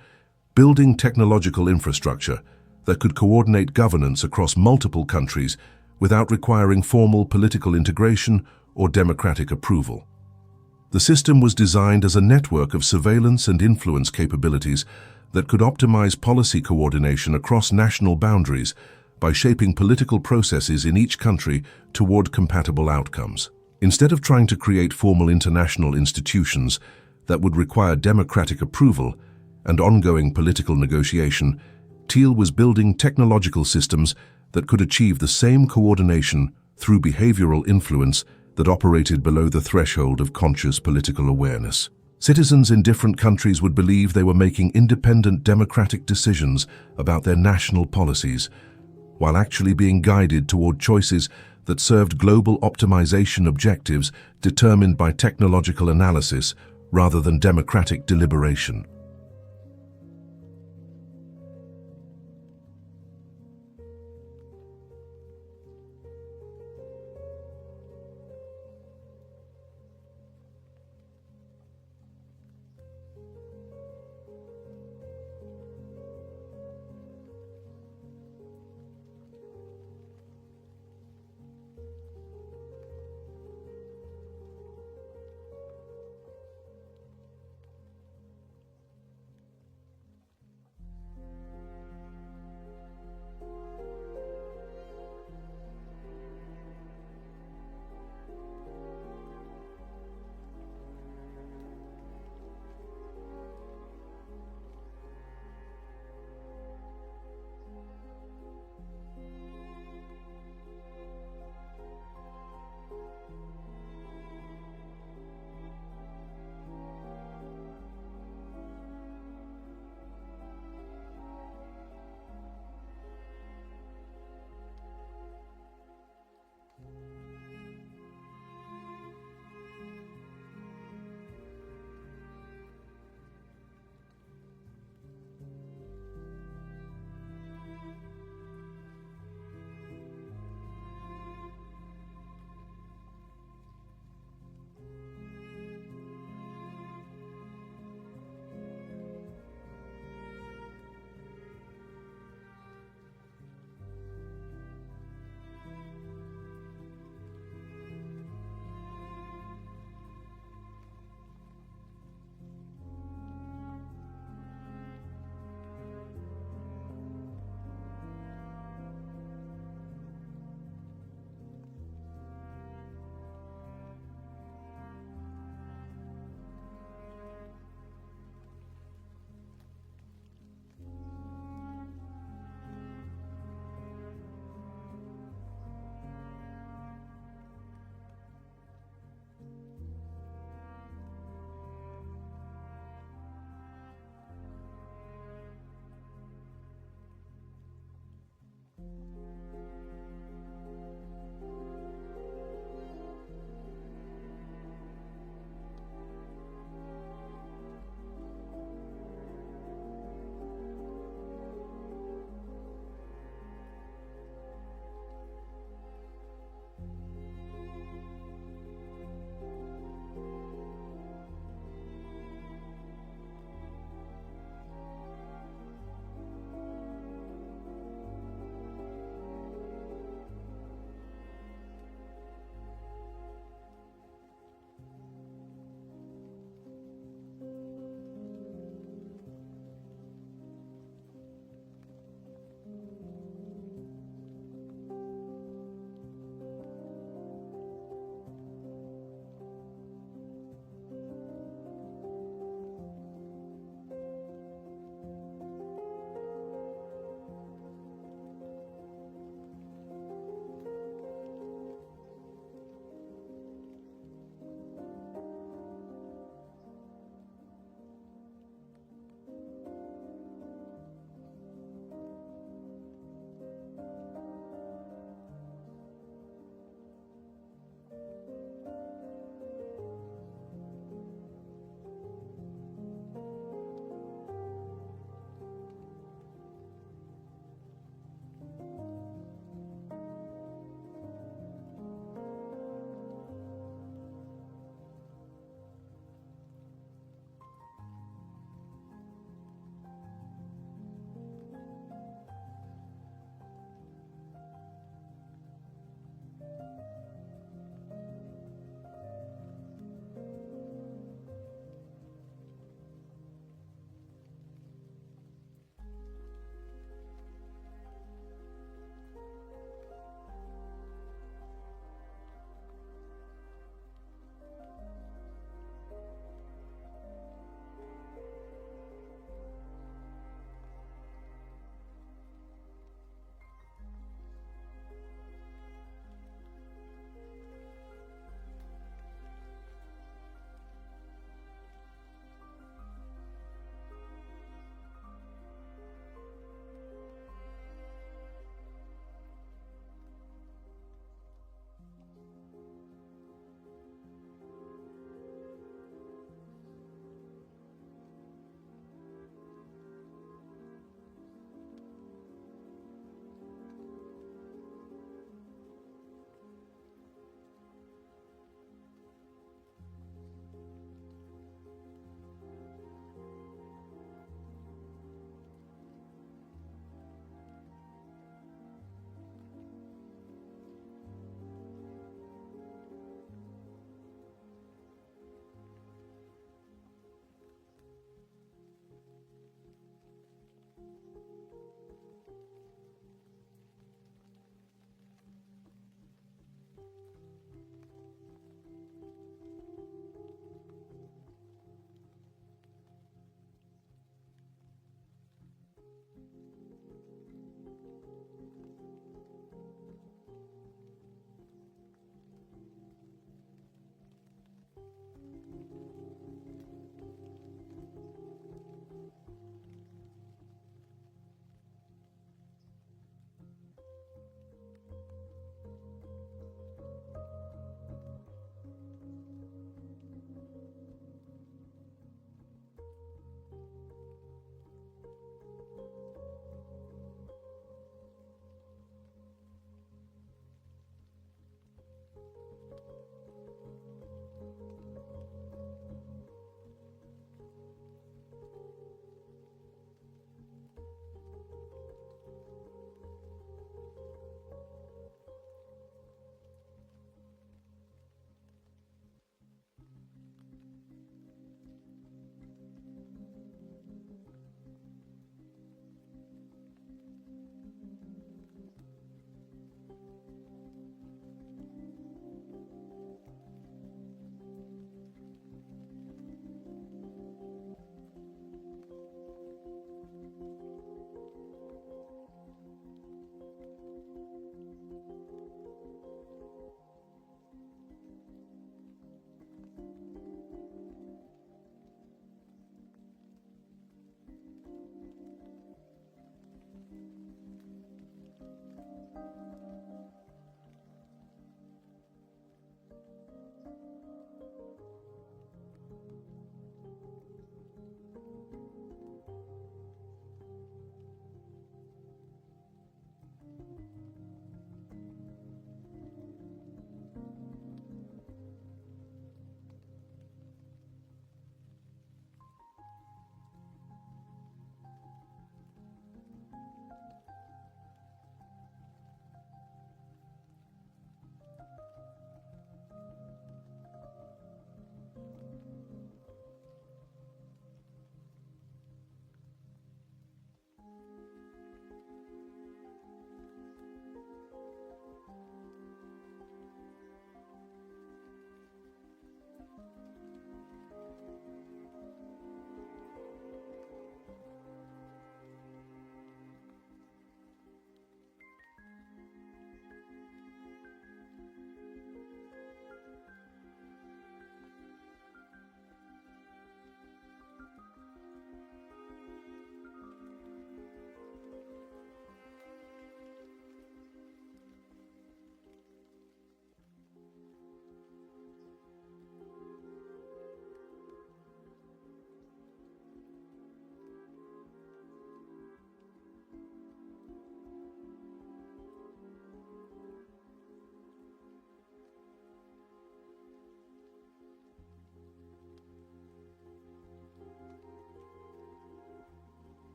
building technological infrastructure that could coordinate governance across multiple countries without requiring formal political integration or democratic approval. The system was designed as a network of surveillance and influence capabilities that could optimize policy coordination across national boundaries by shaping political processes in each country toward compatible outcomes. Instead of trying to create formal international institutions that would require democratic approval and ongoing political negotiation, Thiel was building technological systems that could achieve the same coordination through behavioral influence that operated below the threshold of conscious political awareness. Citizens in different countries would believe they were making independent democratic decisions about their national policies, while actually being guided toward choices that served global optimization objectives determined by technological analysis rather than democratic deliberation.